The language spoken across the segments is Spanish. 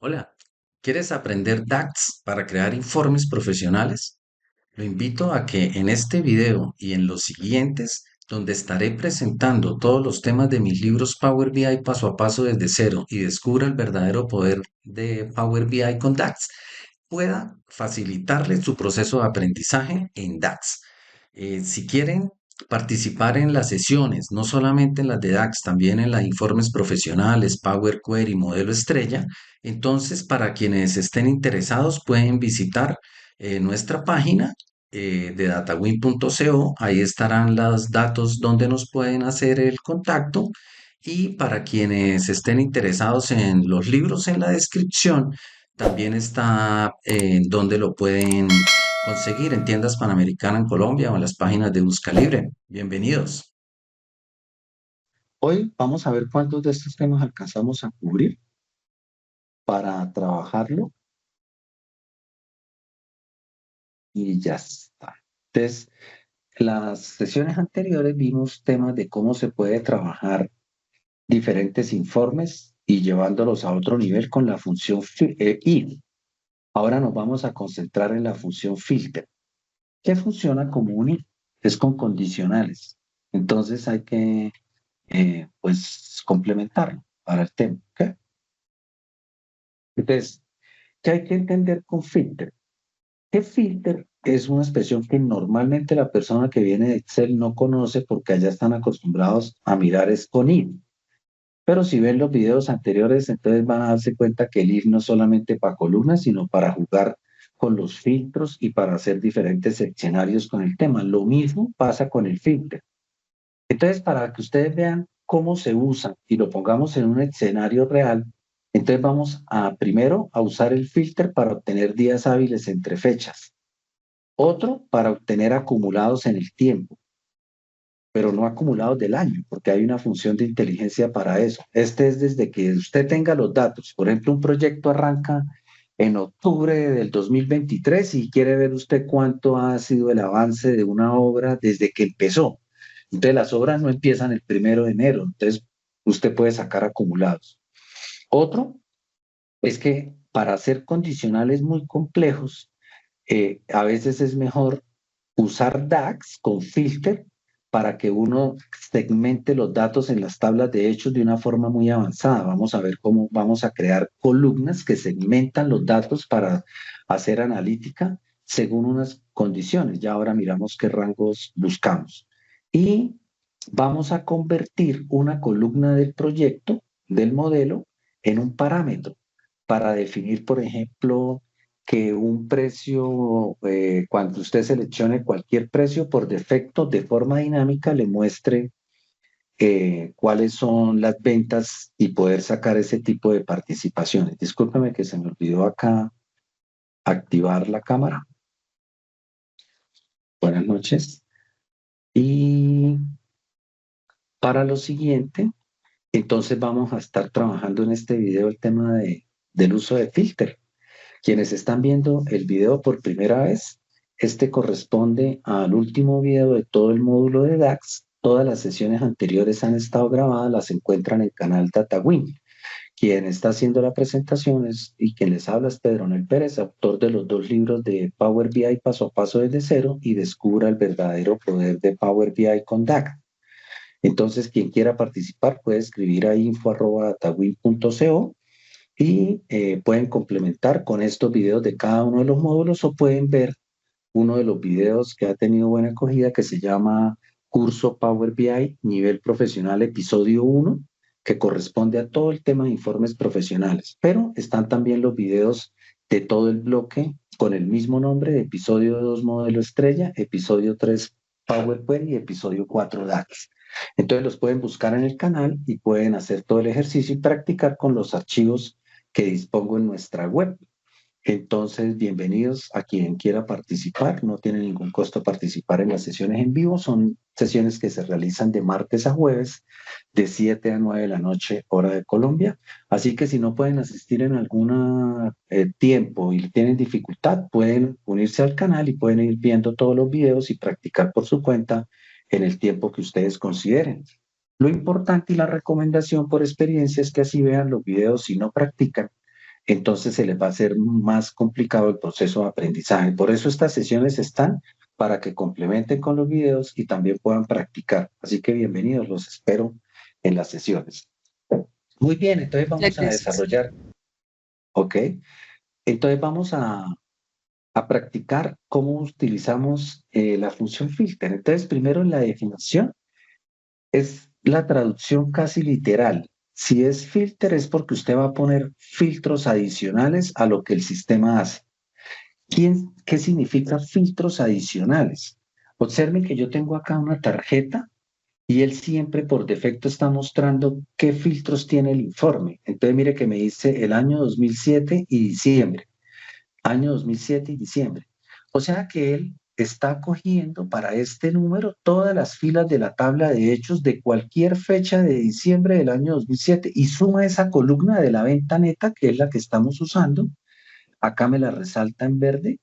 Hola, ¿quieres aprender DAX para crear informes profesionales? Lo invito a que en este video y en los siguientes, donde estaré presentando todos los temas de mis libros Power BI paso a paso desde cero y descubra el verdadero poder de Power BI con DAX, pueda facilitarles su proceso de aprendizaje en DAX. Si quieren participar en las sesiones, no solamente en las de DAX, también en las informes profesionales, Power Query, modelo estrella, entonces para quienes estén interesados pueden visitar nuestra página de datawin.co. Ahí estarán los datos donde nos pueden hacer el contacto. Y para quienes estén interesados en los libros, en la descripción también está donde lo pueden conseguir en tiendas Panamericana en Colombia o en las páginas de Busca Libre. Bienvenidos. Hoy vamos a ver cuántos de estos temas alcanzamos a cubrir para trabajarlo y ya está. Entonces, las sesiones anteriores vimos temas de cómo se puede trabajar diferentes informes y llevándolos a otro nivel con la función if. Ahora nos vamos a concentrar en la función filter, que funciona como un if, es con condicionales. Entonces hay que, pues, complementarlo para el tema. ¿Ok? Entonces, ¿qué hay que entender con filter? Que filter es una expresión que normalmente la persona que viene de Excel no conoce porque allá están acostumbrados a mirar es con if. Pero si ven los videos anteriores, entonces van a darse cuenta que el if no es solamente para columnas, sino para jugar con los filtros y para hacer diferentes escenarios con el tema. Lo mismo pasa con el filter. Entonces, para que ustedes vean cómo se usa y lo pongamos en un escenario real, entonces vamos a primero a usar el filter para obtener días hábiles entre fechas. Otro para obtener acumulados en el tiempo, pero no acumulados del año, porque hay una función de inteligencia para eso. Este es desde que usted tenga los datos. Por ejemplo, un proyecto arranca en octubre del 2023 y quiere ver usted cuánto ha sido el avance de una obra desde que empezó. Entonces, las obras no empiezan el 1 de enero, entonces usted puede sacar acumulados. Otro es que para hacer condicionales muy complejos, a veces es mejor usar DAX con filter para que uno segmente los datos en las tablas de hechos de una forma muy avanzada. Vamos a ver cómo vamos a crear columnas que segmentan los datos para hacer analítica según unas condiciones. Ya ahora miramos qué rangos buscamos. Y vamos a convertir una columna del proyecto, del modelo, en un parámetro para definir, por ejemplo, que un precio, cuando usted seleccione cualquier precio por defecto de forma dinámica, le muestre cuáles son las ventas y poder sacar ese tipo de participaciones. Discúlpeme que se me olvidó acá activar la cámara. Buenas noches. Y para lo siguiente, entonces vamos a estar trabajando en este video el tema del uso de filtro. Quienes están viendo el video por primera vez, este corresponde al último video de todo el módulo de DAX. Todas las sesiones anteriores han estado grabadas, las encuentran en el canal DataWin. Quien está haciendo la presentación y quien les habla es Pedro Nel Pérez, autor de los dos libros de Power BI paso a paso desde cero y descubra el verdadero poder de Power BI con DAX. Entonces, quien quiera participar puede escribir a info@datawin.co y pueden complementar con estos videos de cada uno de los módulos o pueden ver uno de los videos que ha tenido buena acogida que se llama Curso Power BI Nivel Profesional Episodio 1, que corresponde a todo el tema de informes profesionales. Pero están también los videos de todo el bloque con el mismo nombre de episodio 2 Modelo Estrella, episodio 3 Power Query y episodio 4 DAX. Entonces los pueden buscar en el canal y pueden hacer todo el ejercicio y practicar con los archivos que dispongo en nuestra web. Entonces, bienvenidos a quien quiera participar. No tiene ningún costo participar en las sesiones en vivo. Son sesiones que se realizan de martes a jueves, de 7 a 9 de la noche, hora de Colombia. Así que si no pueden asistir en algún tiempo y tienen dificultad, pueden unirse al canal y pueden ir viendo todos los videos y practicar por su cuenta en el tiempo que ustedes consideren. Lo importante y la recomendación por experiencia es que así vean los videos si no practican entonces se les va a hacer más complicado el proceso de aprendizaje. Por eso estas sesiones están para que complementen con los videos y también puedan practicar. Así que bienvenidos, los espero en las sesiones. Muy bien, entonces Muchas vamos a gracias. desarrollar, ¿ok? Entonces vamos a practicar cómo utilizamos la función filter. Entonces, primero en la definición es la traducción casi literal. Si es filter es porque usted va a poner filtros adicionales a lo que el sistema hace. ¿Qué significa filtros adicionales? Observen que yo tengo acá una tarjeta y él siempre por defecto está mostrando qué filtros tiene el informe. Entonces mire que me dice el año 2007 y diciembre, año 2007 y diciembre. O sea que él está cogiendo para este número todas las filas de la tabla de hechos de cualquier fecha de diciembre del año 2007 y suma esa columna de la venta neta, que es la que estamos usando. Acá me la resalta en verde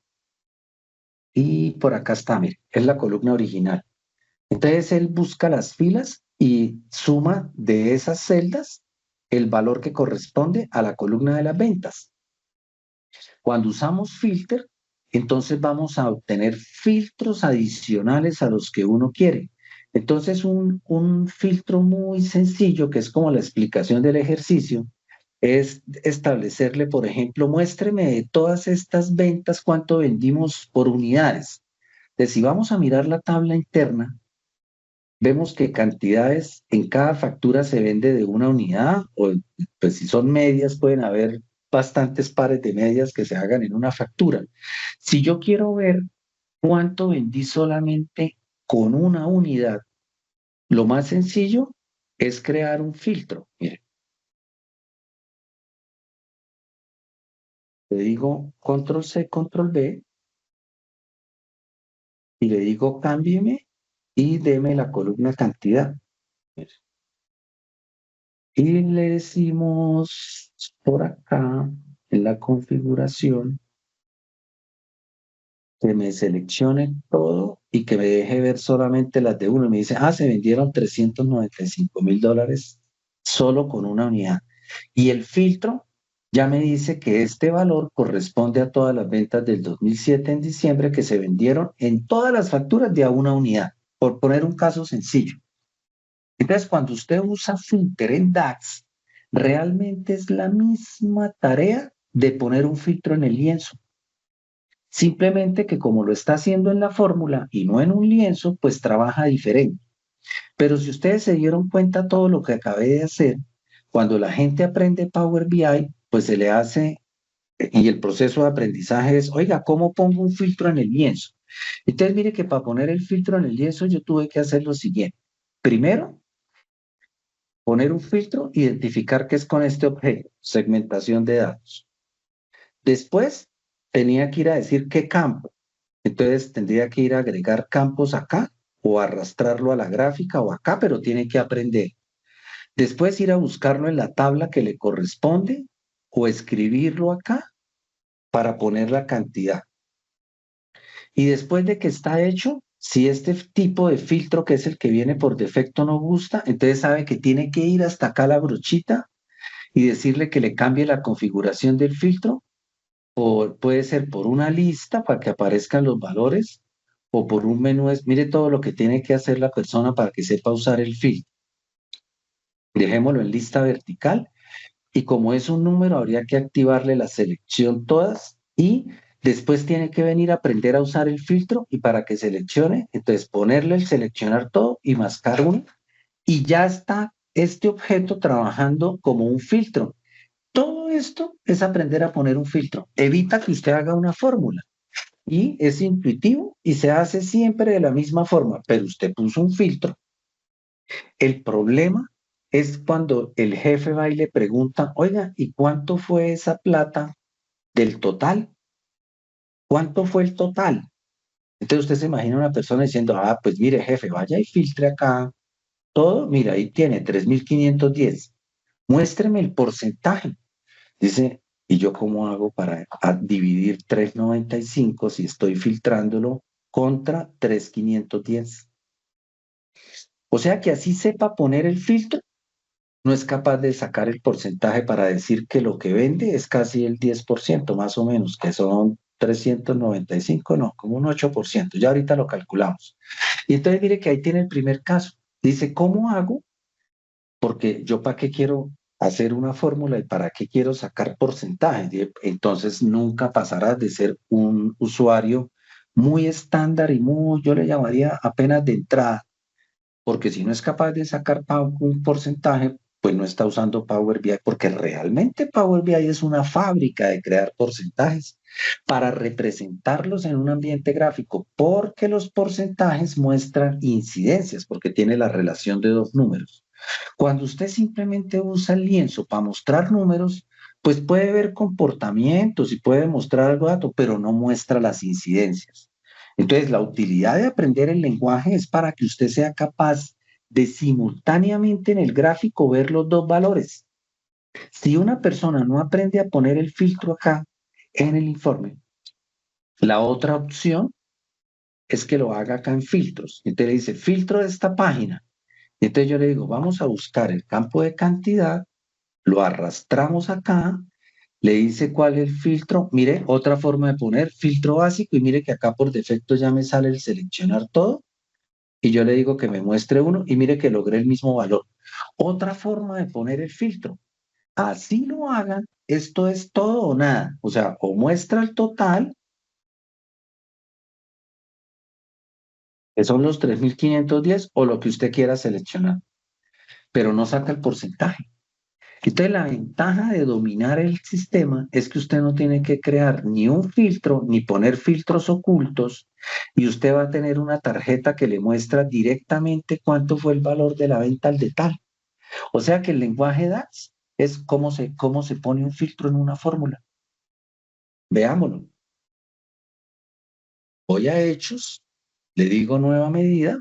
y por acá está, mire, es la columna original. Entonces él busca las filas y suma de esas celdas el valor que corresponde a la columna de las ventas. Cuando usamos filter, entonces vamos a obtener filtros adicionales a los que uno quiere. Entonces un filtro muy sencillo, que es como la explicación del ejercicio, es establecerle, por ejemplo, muéstreme de todas estas ventas cuánto vendimos por unidades. Entonces, si vamos a mirar la tabla interna, vemos que cantidades en cada factura se vende de una unidad, o pues si son medias, pueden haber bastantes pares de medias que se hagan en una factura. Si yo quiero ver cuánto vendí solamente con una unidad, lo más sencillo es crear un filtro. Mire, le digo control C, control V y le digo cámbieme y deme la columna cantidad. Mire, y le decimos por acá en la configuración que me seleccione todo y que me deje ver solamente las de uno. Y me dice, se vendieron $395,000 solo con una unidad. Y el filtro ya me dice que este valor corresponde a todas las ventas del 2007 en diciembre que se vendieron en todas las facturas de a una unidad, por poner un caso sencillo. Entonces, cuando usted usa filter en DAX, realmente es la misma tarea de poner un filtro en el lienzo. Simplemente que como lo está haciendo en la fórmula y no en un lienzo, pues trabaja diferente. Pero si ustedes se dieron cuenta todo lo que acabé de hacer, cuando la gente aprende Power BI, pues se le hace, y el proceso de aprendizaje es, oiga, ¿cómo pongo un filtro en el lienzo? Entonces, mire que para poner el filtro en el lienzo yo tuve que hacer lo siguiente. Primero, poner un filtro, identificar qué es con este objeto, segmentación de datos. Después, tenía que ir a decir qué campo. Entonces tendría que ir a agregar campos acá o arrastrarlo a la gráfica o acá, pero tiene que aprender. Después ir a buscarlo en la tabla que le corresponde o escribirlo acá para poner la cantidad. Y después de que está hecho, si este tipo de filtro, que es el que viene por defecto, no gusta, entonces sabe que tiene que ir hasta acá la brochita y decirle que le cambie la configuración del filtro. Puede ser por una lista para que aparezcan los valores o por un menú. Mire todo lo que tiene que hacer la persona para que sepa usar el filtro. Dejémoslo en lista vertical y como es un número, habría que activarle la selección todas y después tiene que venir a aprender a usar el filtro y para que seleccione, entonces ponerle el seleccionar todo y mascar uno y ya está este objeto trabajando como un filtro. Todo esto es aprender a poner un filtro. Evita que usted haga una fórmula y es intuitivo y se hace siempre de la misma forma, pero usted puso un filtro. El problema es cuando el jefe va y le pregunta, oiga, ¿y cuánto fue esa plata del total? ¿Cuánto fue el total? Entonces usted se imagina una persona diciendo, pues mire, jefe, vaya y filtre acá todo, mira, ahí tiene 3.510. Muéstreme el porcentaje. Dice, ¿y yo cómo hago para dividir 395 si estoy filtrándolo contra 3.510? O sea que así sepa poner el filtro, no es capaz de sacar el porcentaje para decir que lo que vende es casi el 10% más o menos, que son 395, no, como un 8%. Ya ahorita lo calculamos. Y entonces mire que ahí tiene el primer caso. Dice, ¿cómo hago? Porque yo para qué quiero hacer una fórmula y para qué quiero sacar porcentajes. Entonces nunca pasarás de ser un usuario muy estándar y muy, yo le llamaría apenas de entrada, porque si no es capaz de sacar un porcentaje, pues no está usando Power BI, porque realmente Power BI es una fábrica de crear porcentajes para representarlos en un ambiente gráfico, porque los porcentajes muestran incidencias, porque tiene la relación de dos números. Cuando usted simplemente usa el lienzo para mostrar números, pues puede ver comportamientos y puede mostrar algo de dato, pero no muestra las incidencias. Entonces, la utilidad de aprender el lenguaje es para que usted sea capaz de simultáneamente en el gráfico ver los dos valores. Si una persona no aprende a poner el filtro acá en el informe, la otra opción es que lo haga acá en filtros. Entonces le dice, filtro de esta página. Y entonces yo le digo, vamos a buscar el campo de cantidad, lo arrastramos acá, le dice cuál es el filtro. Mire, otra forma de poner filtro básico y mire que acá por defecto ya me sale el seleccionar todo y yo le digo que me muestre uno y mire que logré el mismo valor. Otra forma de poner el filtro. Así lo hagan, esto es todo o nada. O sea, o muestra el total, que son los 3.510 o lo que usted quiera seleccionar, pero no saca el porcentaje. Entonces, la ventaja de dominar el sistema es que usted no tiene que crear ni un filtro, ni poner filtros ocultos, y usted va a tener una tarjeta que le muestra directamente cuánto fue el valor de la venta al detalle. O sea que el lenguaje DAX es cómo se pone un filtro en una fórmula. Veámoslo. Voy a hechos, le digo nueva medida,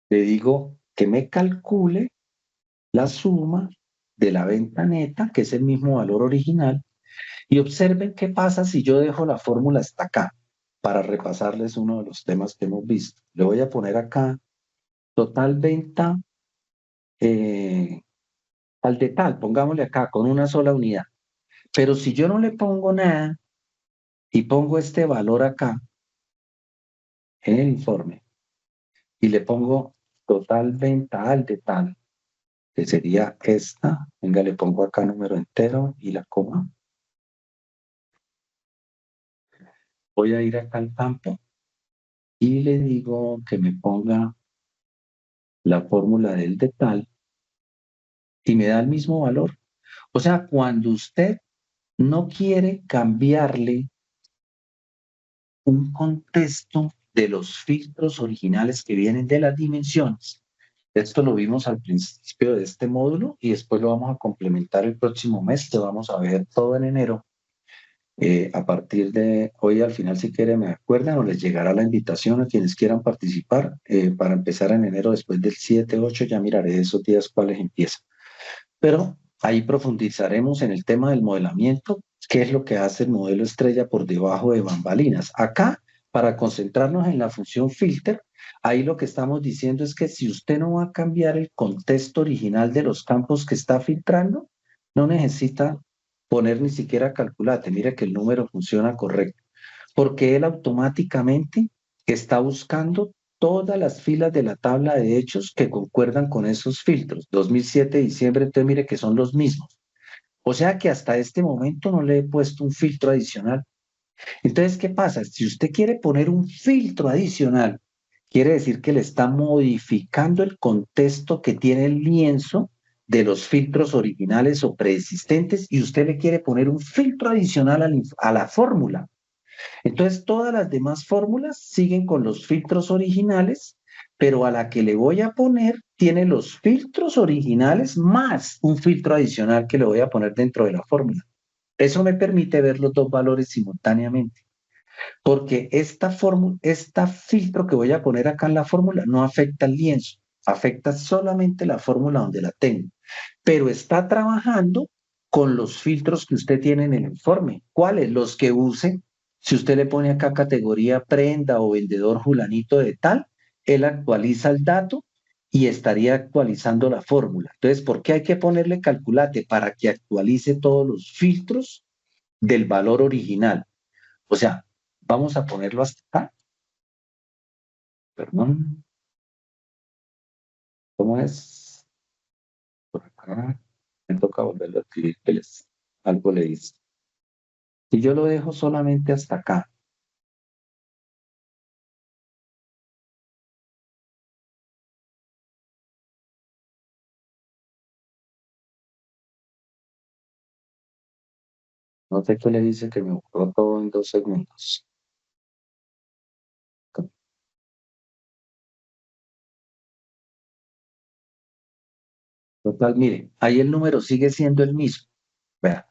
le digo que me calcule la suma de la venta neta, que es el mismo valor original. Y observen qué pasa si yo dejo la fórmula hasta acá, para repasarles uno de los temas que hemos visto. Le voy a poner acá total venta eh, al de tal, pongámosle acá con una sola unidad. Pero si yo no le pongo nada y pongo este valor acá en el informe y le pongo total venta al de tal, que sería esta, venga, le pongo acá número entero y la coma. Voy a ir acá al campo y le digo que me ponga la fórmula del de tal y me da el mismo valor. O sea, cuando usted no quiere cambiarle un contexto de los filtros originales que vienen de las dimensiones, esto lo vimos al principio de este módulo y después lo vamos a complementar el próximo mes, que vamos a ver todo en enero. A partir de hoy al final, si quieren, me acuerdan o les llegará la invitación a quienes quieran participar para empezar en enero después del 7, 8, ya miraré esos días cuáles empiezan. Pero ahí profundizaremos en el tema del modelamiento, qué es lo que hace el modelo estrella por debajo de bambalinas. Acá, para concentrarnos en la función filter, ahí lo que estamos diciendo es que si usted no va a cambiar el contexto original de los campos que está filtrando, no necesita poner ni siquiera calculate. Mire que el número funciona correcto, porque él automáticamente está buscando todas las filas de la tabla de hechos que concuerdan con esos filtros. 2007 diciembre, entonces mire que son los mismos. O sea que hasta este momento no le he puesto un filtro adicional. Entonces, ¿qué pasa? Si usted quiere poner un filtro adicional, quiere decir que le está modificando el contexto que tiene el lienzo de los filtros originales o preexistentes y usted le quiere poner un filtro adicional a la fórmula. Entonces, todas las demás fórmulas siguen con los filtros originales, pero a la que le voy a poner tiene los filtros originales más un filtro adicional que le voy a poner dentro de la fórmula. Eso me permite ver los dos valores simultáneamente, porque esta filtro que voy a poner acá en la fórmula no afecta al lienzo, afecta solamente la fórmula donde la tengo, pero está trabajando con los filtros que usted tiene en el informe. ¿Cuáles? Los que use. Si usted le pone acá categoría prenda o vendedor julanito de tal, él actualiza el dato y estaría actualizando la fórmula. Entonces, ¿por qué hay que ponerle calculate? Para que actualice todos los filtros del valor original. O sea, vamos a ponerlo hasta acá. Perdón, ¿cómo es? Por acá. Me toca volverlo a escribir, algo le dice. Si yo lo dejo solamente hasta acá, no sé qué le dice que me borró todo en 2 segundos. Total, mire, ahí el número sigue siendo el mismo. Vea,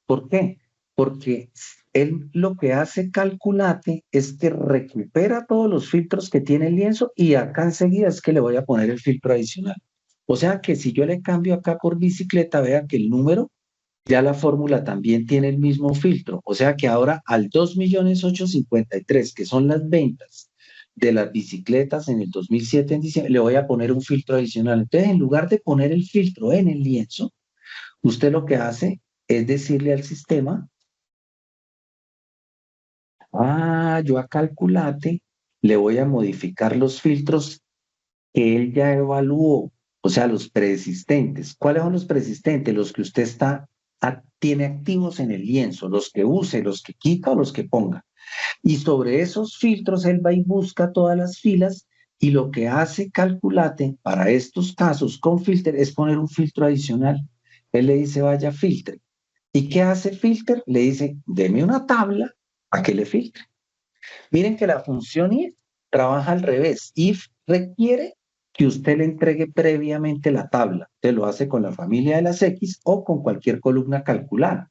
¿por qué? Porque él lo que hace Calculate es que recupera todos los filtros que tiene el lienzo y acá enseguida es que le voy a poner el filtro adicional. O sea que si yo le cambio acá por bicicleta, vea que el número, ya la fórmula también tiene el mismo filtro. O sea que ahora al 2.853.000, que son las ventas de las bicicletas en el 2007 en diciembre, le voy a poner un filtro adicional. Entonces, en lugar de poner el filtro en el lienzo, usted lo que hace es decirle al sistema, yo a Calculate le voy a modificar los filtros que él ya evaluó, o sea, los preexistentes. ¿Cuáles son los preexistentes? Los que usted tiene activos en el lienzo, los que use, los que quita o los que ponga. Y sobre esos filtros él va y busca todas las filas y lo que hace Calculate para estos casos con filter es poner un filtro adicional. Él le dice, vaya, filtre. ¿Y qué hace filter? Le dice, deme una tabla a que le filtre. Miren que la función if trabaja al revés. If requiere que usted le entregue previamente la tabla. Usted lo hace con la familia de las X o con cualquier columna calculada,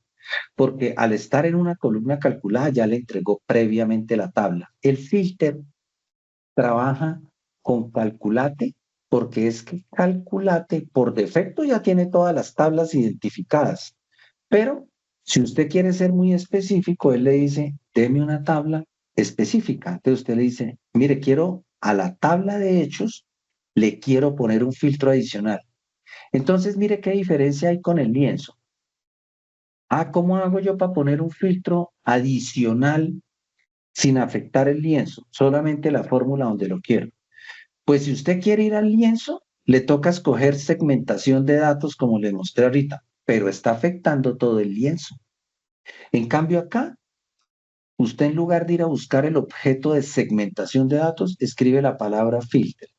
porque al estar en una columna calculada ya le entregó previamente la tabla. El filter trabaja con calculate porque es que calculate por defecto ya tiene todas las tablas identificadas. Pero si usted quiere ser muy específico, él le dice, deme una tabla específica. Entonces usted le dice, mire, quiero a la tabla de hechos, le quiero poner un filtro adicional. Entonces, mire qué diferencia hay con el lienzo. ¿Cómo hago yo para poner un filtro adicional sin afectar el lienzo? Solamente la fórmula donde lo quiero. Pues si usted quiere ir al lienzo, le toca escoger segmentación de datos como le mostré ahorita, pero está afectando todo el lienzo. En cambio acá, usted en lugar de ir a buscar el objeto de segmentación de datos, escribe la palabra filter.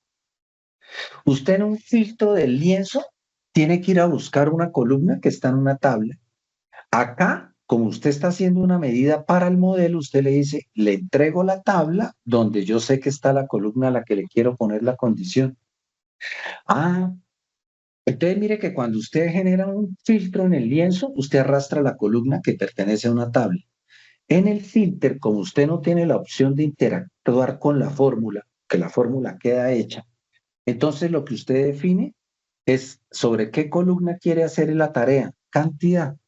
Usted en un filtro del lienzo tiene que ir a buscar una columna que está en una tabla. Acá, como usted está haciendo una medida para el modelo, usted le dice, le entrego la tabla donde yo sé que está la columna a la que le quiero poner la condición. Ah, entonces mire que cuando usted genera un filtro en el lienzo, usted arrastra la columna que pertenece a una tabla. En el filter, como usted no tiene la opción de interactuar con la fórmula, que la fórmula queda hecha, entonces lo que usted define es sobre qué columna quiere hacer la tarea, cantidad.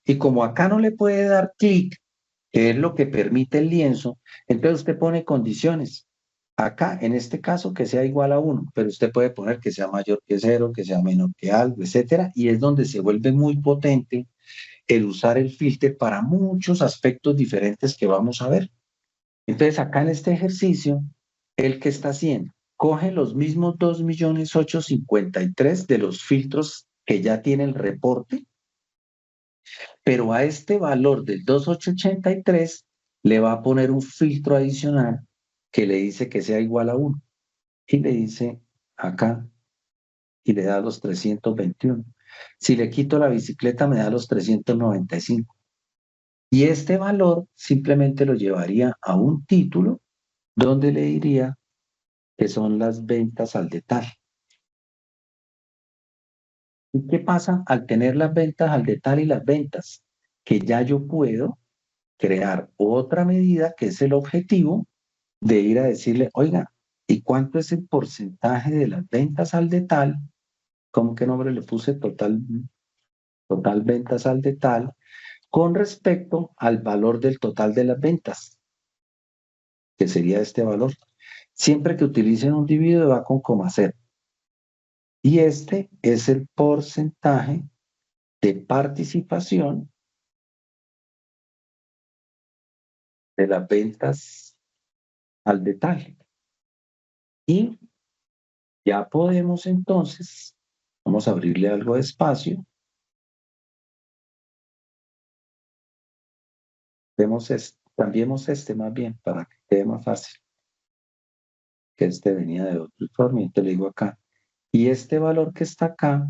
Y como acá no le puede dar clic, que es lo que permite el lienzo, entonces usted pone condiciones. Acá, en este caso, que sea igual a 1, pero usted puede poner que sea mayor que 0, que sea menor que algo, etcétera, y es donde se vuelve muy potente el usar el filter para muchos aspectos diferentes que vamos a ver. Entonces, acá en este ejercicio, ¿el que está haciendo? Coge los mismos 2.853.000 de los filtros que ya tiene el reporte, pero a este valor del 2.883 le va a poner un filtro adicional que le dice que sea igual a 1. Y le dice acá, y le da los 321. Si le quito la bicicleta, me da los 395. Y este valor simplemente lo llevaría a un título donde le diría que son las ventas al detalle. ¿Y qué pasa al tener las ventas al detalle y las ventas? Que ya yo puedo crear otra medida que es el objetivo de ir a decirle, oiga, ¿y cuánto es el porcentaje de las ventas al detalle? ¿Cómo que nombre le puse? Total ventas al detalle con respecto al valor del total de las ventas, que sería este valor. Siempre que utilicen un dividido va con coma cero. Y este es el porcentaje de participación de las ventas al detalle. Y ya podemos entonces, vamos a abrirle algo de espacio, cambiemos este más bien para que quede más fácil, que este venía de otro informe, y te lo digo acá. Y este valor que está acá,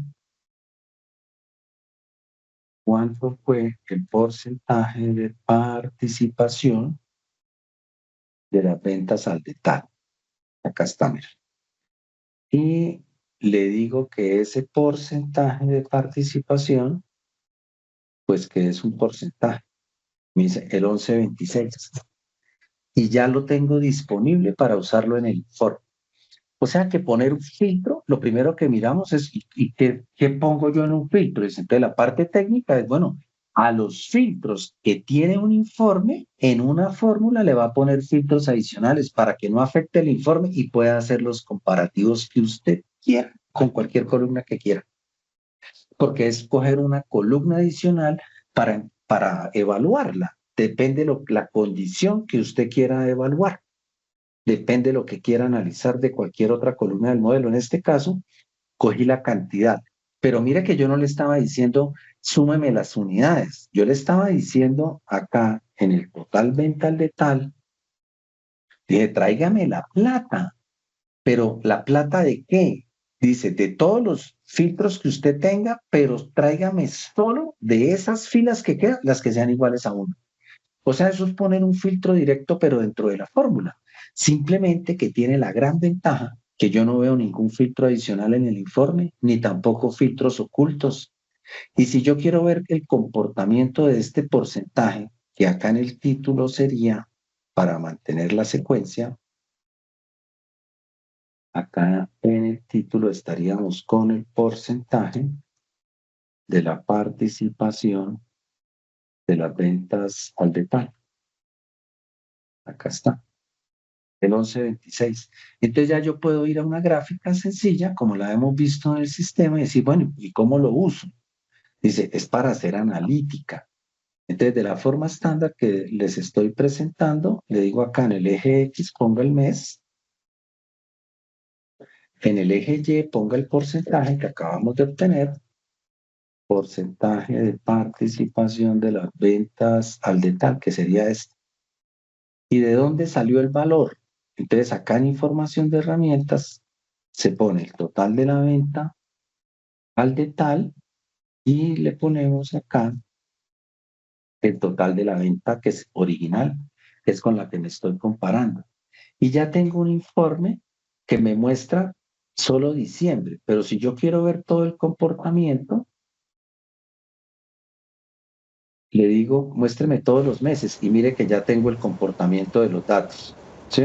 ¿cuánto fue el porcentaje de participación de las ventas al detalle? Acá está, mira. Y le digo que ese porcentaje de participación, pues que es un porcentaje, me dice el 11.26. Y ya lo tengo disponible para usarlo en el informe. O sea que poner un filtro, lo primero que miramos es, ¿y qué pongo yo en un filtro? Entonces, la parte técnica es, bueno, a los filtros que tiene un informe, en una fórmula le va a poner filtros adicionales para que no afecte el informe y pueda hacer los comparativos que usted quiera con cualquier columna que quiera. Porque es coger una columna adicional para evaluarla. Depende de la condición que usted quiera evaluar. Depende de lo que quiera analizar de cualquier otra columna del modelo. En este caso, cogí la cantidad. Pero mire que yo no le estaba diciendo, súmeme las unidades. Yo le estaba diciendo acá, en el total venta al detalle, dije, tráigame la plata. Pero ¿la plata de qué? Dice, de todos los filtros que usted tenga, pero tráigame solo de esas filas que quedan, las que sean iguales a uno. O sea, eso es poner un filtro directo, pero dentro de la fórmula. Simplemente que tiene la gran ventaja que yo no veo ningún filtro adicional en el informe, ni tampoco filtros ocultos. Y si yo quiero ver el comportamiento de este porcentaje, que acá en el título sería, para mantener la secuencia, acá en el título estaríamos con el porcentaje de la participación de las ventas al detalle. Acá está. El 11.26. Entonces ya yo puedo ir a una gráfica sencilla, como la hemos visto en el sistema, y decir, bueno, ¿y cómo lo uso? Dice, es para hacer analítica. Entonces, de la forma estándar que les estoy presentando, le digo acá en el eje X ponga el mes, en el eje Y ponga el porcentaje que acabamos de obtener, porcentaje de participación de las ventas al detalle, que sería este. ¿Y de dónde salió el valor? Entonces, acá en información de herramientas se pone el total de la venta al detalle y le ponemos acá el total de la venta que es original, que es con la que me estoy comparando. Y ya tengo un informe que me muestra solo diciembre, pero si yo quiero ver todo el comportamiento, le digo, muéstreme todos los meses y mire que ya tengo el comportamiento de los datos. ¿Sí?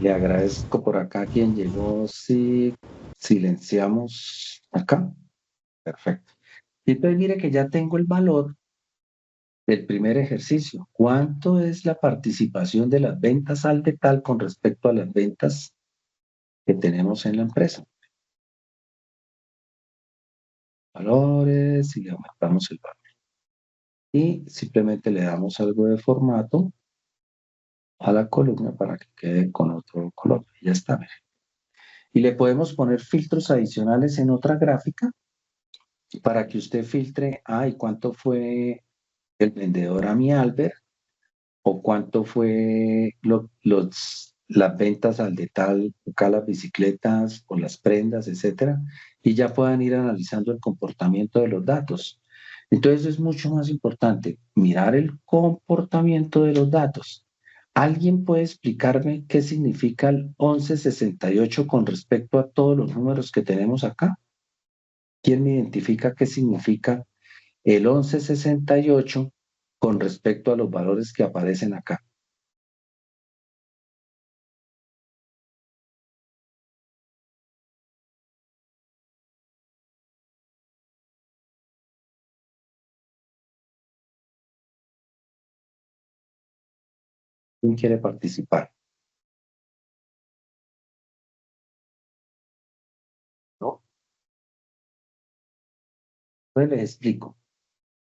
Le agradezco por acá a quien llegó. Si silenciamos acá. Perfecto. Y entonces mire que ya tengo el valor del primer ejercicio. ¿Cuánto es la participación de las ventas al detal con respecto a las ventas que tenemos en la empresa? Valores y le aumentamos el valor. Y simplemente le damos algo de formato a la columna para que quede con otro color. Y ya está. Mire. Y le podemos poner filtros adicionales en otra gráfica para que usted filtre, ay, ¿cuánto fue el vendedor a mi Albert? ¿O cuánto fue las ventas al detalle, acá las bicicletas o las prendas, etcétera? Y ya puedan ir analizando el comportamiento de los datos. Entonces es mucho más importante mirar el comportamiento de los datos. ¿Alguien puede explicarme qué significa el 1168 con respecto a todos los números que tenemos acá? ¿Quién me identifica qué significa el 1168 con respecto a los valores que aparecen acá? ¿Quién quiere participar? Pues les explico.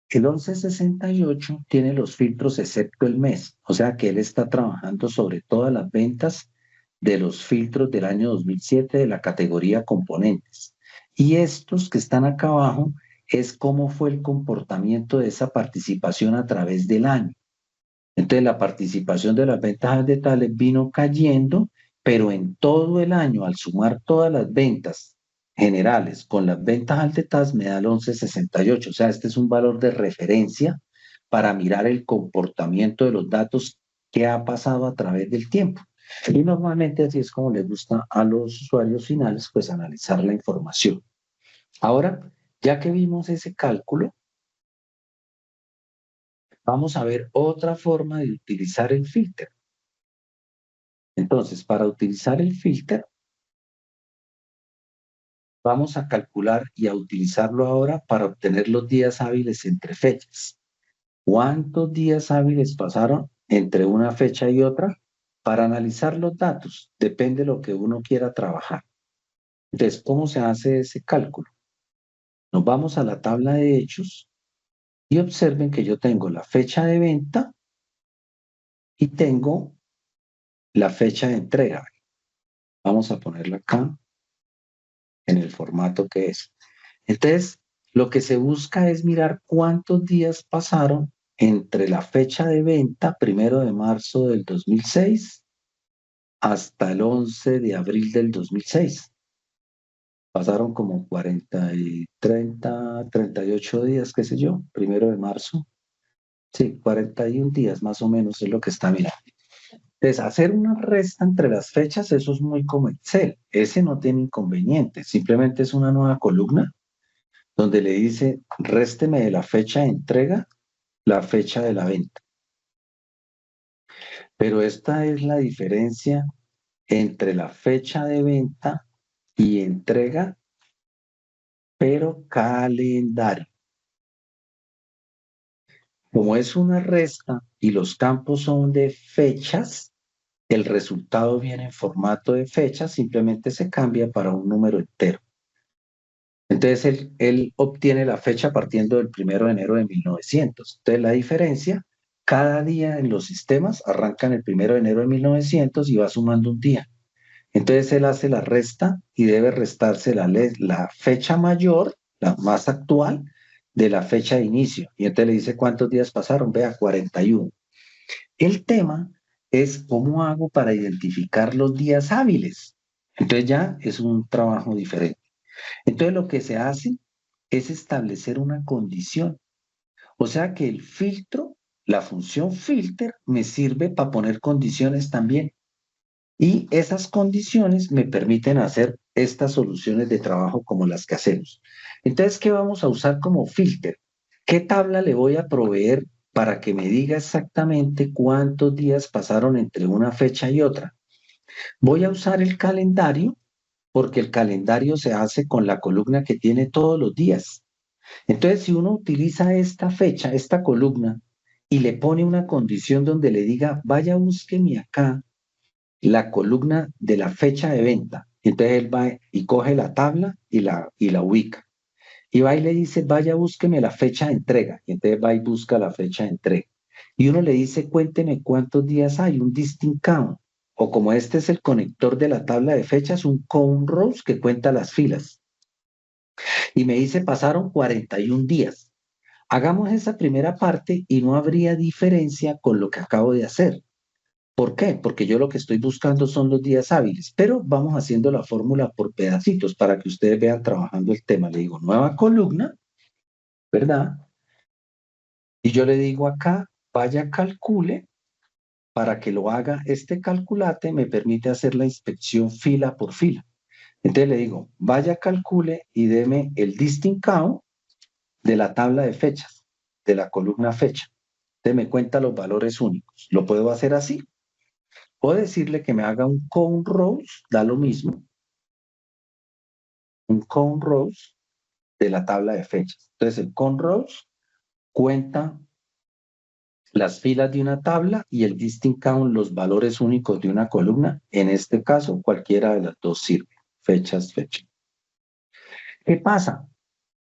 El 1168 tiene los filtros excepto el mes, o sea que él está trabajando sobre todas las ventas de los filtros del año 2007 de la categoría componentes. Y estos que están acá abajo es cómo fue el comportamiento de esa participación a través del año. Entonces la participación de las ventas al detalle vino cayendo, pero en todo el año, al sumar todas las ventas generales con las ventas al detalle, me da el 1168. O sea, este es un valor de referencia para mirar el comportamiento de los datos que ha pasado a través del tiempo. Y normalmente así es como les gusta a los usuarios finales, pues analizar la información. Ahora, ya que vimos ese cálculo, vamos a ver otra forma de utilizar el filtro. Entonces, para utilizar el filter, vamos a calcular y a utilizarlo ahora para obtener los días hábiles entre fechas. ¿Cuántos días hábiles pasaron entre una fecha y otra? Para analizar los datos, depende de lo que uno quiera trabajar. Entonces, ¿cómo se hace ese cálculo? Nos vamos a la tabla de hechos y observen que yo tengo la fecha de venta y tengo la fecha de entrega. Vamos a ponerla acá en el formato que es. Entonces, lo que se busca es mirar cuántos días pasaron entre la fecha de venta, 1 de marzo del 2006, hasta el 11 de abril del 2006. Pasaron como 40 y 30, 38 días, qué sé yo, 1 de marzo. Sí, 41 días más o menos es lo que está mirando. Entonces, hacer una resta entre las fechas, eso es muy como Excel. Ese no tiene inconveniente, simplemente es una nueva columna donde le dice, résteme de la fecha de entrega la fecha de la venta. Pero esta es la diferencia entre la fecha de venta y entrega, pero calendario. Como es una resta y los campos son de fechas, el resultado viene en formato de fecha, simplemente se cambia para un número entero. Entonces él obtiene la fecha partiendo del 1 de enero de 1900. Entonces la diferencia, cada día en los sistemas arrancan el 1 de enero de 1900 y va sumando un día. Entonces él hace la resta y debe restarse la fecha mayor, la más actual, de la fecha de inicio. Y entonces le dice cuántos días pasaron, vea, 41. El tema es cómo hago para identificar los días hábiles. Entonces ya es un trabajo diferente. Entonces lo que se hace es establecer una condición. O sea que el filtro, la función filter, me sirve para poner condiciones también. Y esas condiciones me permiten hacer estas soluciones de trabajo como las que hacemos. Entonces, ¿qué vamos a usar como filter? ¿Qué tabla le voy a proveer para que me diga exactamente cuántos días pasaron entre una fecha y otra? Voy a usar el calendario porque el calendario se hace con la columna que tiene todos los días. Entonces, si uno utiliza esta fecha, esta columna, y le pone una condición donde le diga, vaya, búsqueme acá la columna de la fecha de venta. Entonces él va y coge la tabla y la ubica. Y va y le dice, vaya, búsqueme la fecha de entrega. Y entonces va y busca la fecha de entrega. Y uno le dice, cuénteme cuántos días hay, un distinct count. O como este es el conector de la tabla de fechas, un count rows que cuenta las filas. Y me dice, pasaron 41 días. Hagamos esa primera parte y no habría diferencia con lo que acabo de hacer. ¿Por qué? Porque yo lo que estoy buscando son los días hábiles, pero vamos haciendo la fórmula por pedacitos para que ustedes vean trabajando el tema. Le digo, nueva columna, ¿verdad? Y yo le digo acá, vaya, calcule, para que lo haga este calculate, me permite hacer la inspección fila por fila. Entonces le digo, vaya, calcule y deme el distinct count de la tabla de fechas, de la columna fecha. Entonces me cuenta los valores únicos. ¿Lo puedo hacer así? O decirle que me haga un count rows, da lo mismo, un count rows de la tabla de fechas. Entonces, el count rows cuenta las filas de una tabla y el distinct count los valores únicos de una columna. En este caso, cualquiera de las dos sirve. Fechas, fecha. ¿Qué pasa?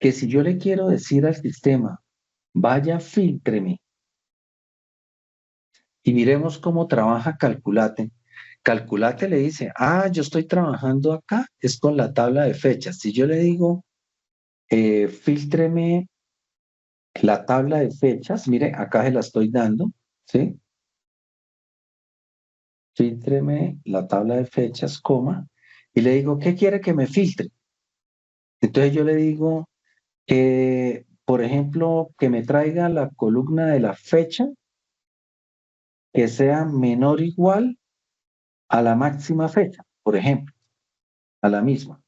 que si yo le quiero decir al sistema, vaya, fíltreme, y miremos cómo trabaja Calculate. Calculate le dice, yo estoy trabajando acá, es con la tabla de fechas. Si yo le digo, fíltreme la tabla de fechas, mire, acá se la estoy dando, ¿sí? Fíltreme la tabla de fechas, coma, y le digo, ¿qué quiere que me filtre? Entonces yo le digo que, por ejemplo, que me traiga la columna de la fecha que sea menor o igual a la máxima fecha, por ejemplo, a la misma.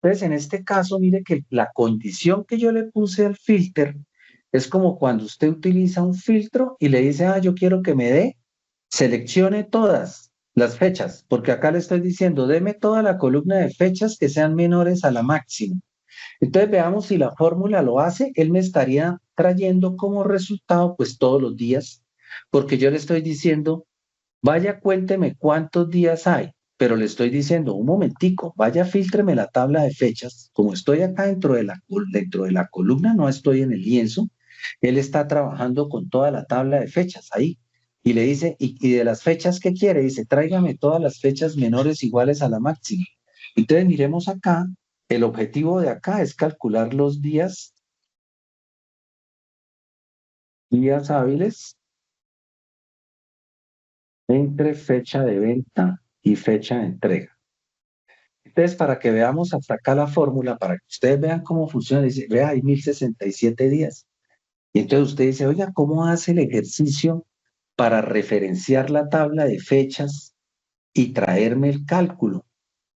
Entonces, en este caso, mire que la condición que yo le puse al filter es como cuando usted utiliza un filtro y le dice, yo quiero que me dé, seleccione todas las fechas, porque acá le estoy diciendo, deme toda la columna de fechas que sean menores a la máxima. Entonces, veamos si la fórmula lo hace, él me estaría trayendo como resultado, pues todos los días, porque yo le estoy diciendo, vaya, cuénteme cuántos días hay, pero le estoy diciendo, un momentico, vaya, fíltreme la tabla de fechas. Como estoy acá dentro de la columna, no estoy en el lienzo, él está trabajando con toda la tabla de fechas ahí. Y le dice, ¿y de las fechas qué quiere? Dice, tráigame todas las fechas menores iguales a la máxima. Entonces, miremos acá, el objetivo de acá es calcular los días hábiles entre fecha de venta y fecha de entrega. Entonces, para que veamos hasta acá la fórmula, para que ustedes vean cómo funciona, dice, vea, hay 1067 días. Y entonces usted dice, oiga, ¿cómo hace el ejercicio para referenciar la tabla de fechas y traerme el cálculo?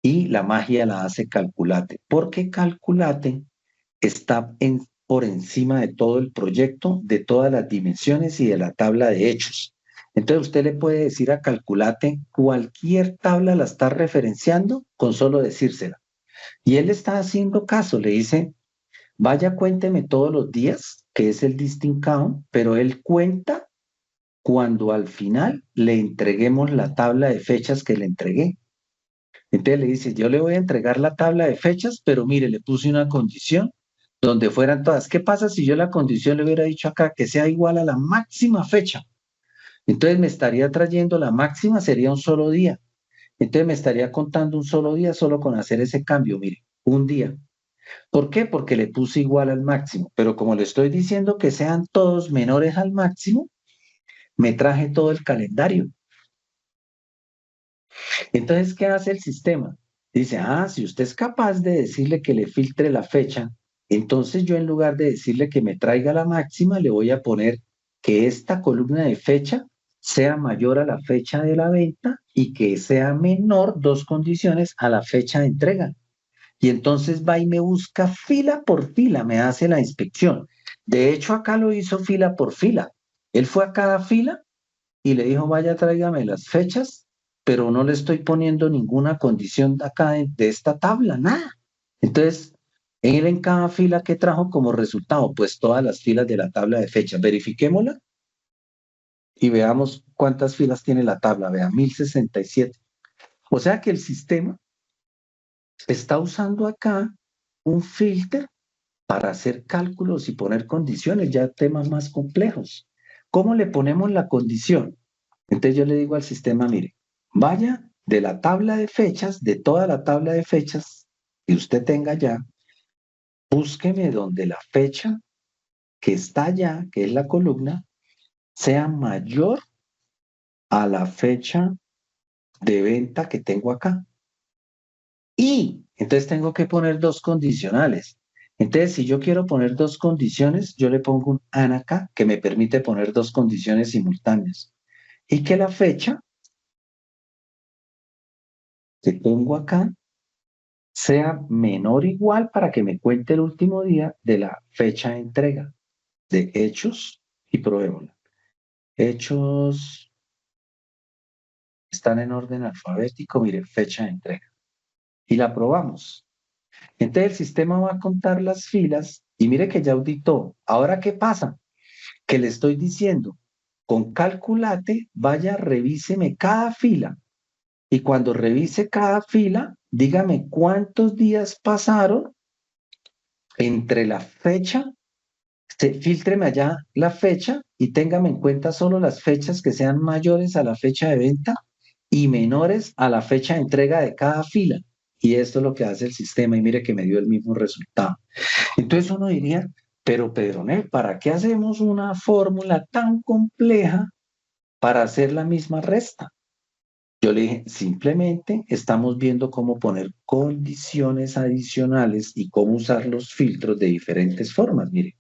Y la magia la hace Calculate, porque Calculate está por encima de todo el proyecto, de todas las dimensiones y de la tabla de hechos. Entonces usted le puede decir a Calculate, cualquier tabla la está referenciando con solo decírsela. Y él está haciendo caso, le dice, vaya, cuénteme todos los días, que es el distinct count, pero él cuenta cuando al final le entreguemos la tabla de fechas que le entregué. Entonces le dice, yo le voy a entregar la tabla de fechas, pero mire, le puse una condición donde fueran todas. ¿Qué pasa si yo la condición le hubiera dicho acá que sea igual a la máxima fecha? Entonces me estaría trayendo la máxima, sería un solo día. Entonces me estaría contando un solo día solo con hacer ese cambio, mire, un día. ¿Por qué? Porque le puse igual al máximo. Pero como le estoy diciendo que sean todos menores al máximo, me traje todo el calendario. Entonces, ¿qué hace el sistema? Dice, si usted es capaz de decirle que le filtre la fecha, entonces yo en lugar de decirle que me traiga la máxima, le voy a poner que esta columna de fecha sea mayor a la fecha de la venta y que sea menor, dos condiciones, a la fecha de entrega. Y entonces va y me busca fila por fila, me hace la inspección. De hecho, acá lo hizo fila por fila. Él fue a cada fila y le dijo, vaya, tráigame las fechas, pero no le estoy poniendo ninguna condición de acá de esta tabla, nada. Entonces, él en cada fila que trajo como resultado, pues todas las filas de la tabla de fechas. Verifiquémosla y veamos cuántas filas tiene la tabla. Vea, 1067. O sea que el sistema está usando acá un filter para hacer cálculos y poner condiciones, ya temas más complejos. ¿Cómo le ponemos la condición? Entonces yo le digo al sistema, mire, vaya de la tabla de fechas, de toda la tabla de fechas que usted tenga ya, búsqueme donde la fecha que está allá, que es la columna, sea mayor a la fecha de venta que tengo acá. Y entonces tengo que poner dos condicionales. Entonces, si yo quiero poner dos condiciones, yo le pongo un AND acá que me permite poner dos condiciones simultáneas. Y que la fecha que pongo acá sea menor o igual para que me cuente el último día de la fecha de entrega de hechos y probémosla. Hechos están en orden alfabético, mire, fecha de entrega. Y la probamos. Entonces el sistema va a contar las filas y mire que ya auditó. Ahora, ¿qué pasa? Que le estoy diciendo, con Calculate, vaya, revíseme cada fila. Y cuando revise cada fila, dígame cuántos días pasaron entre la fecha, fíltreme allá la fecha y téngame en cuenta solo las fechas que sean mayores a la fecha de venta y menores a la fecha de entrega de cada fila. Y esto es lo que hace el sistema y mire que me dio el mismo resultado. Entonces uno diría, pero Pedronel, ¿para qué hacemos una fórmula tan compleja para hacer la misma resta? Yo le dije, simplemente estamos viendo cómo poner condiciones adicionales y cómo usar los filtros de diferentes formas, mire.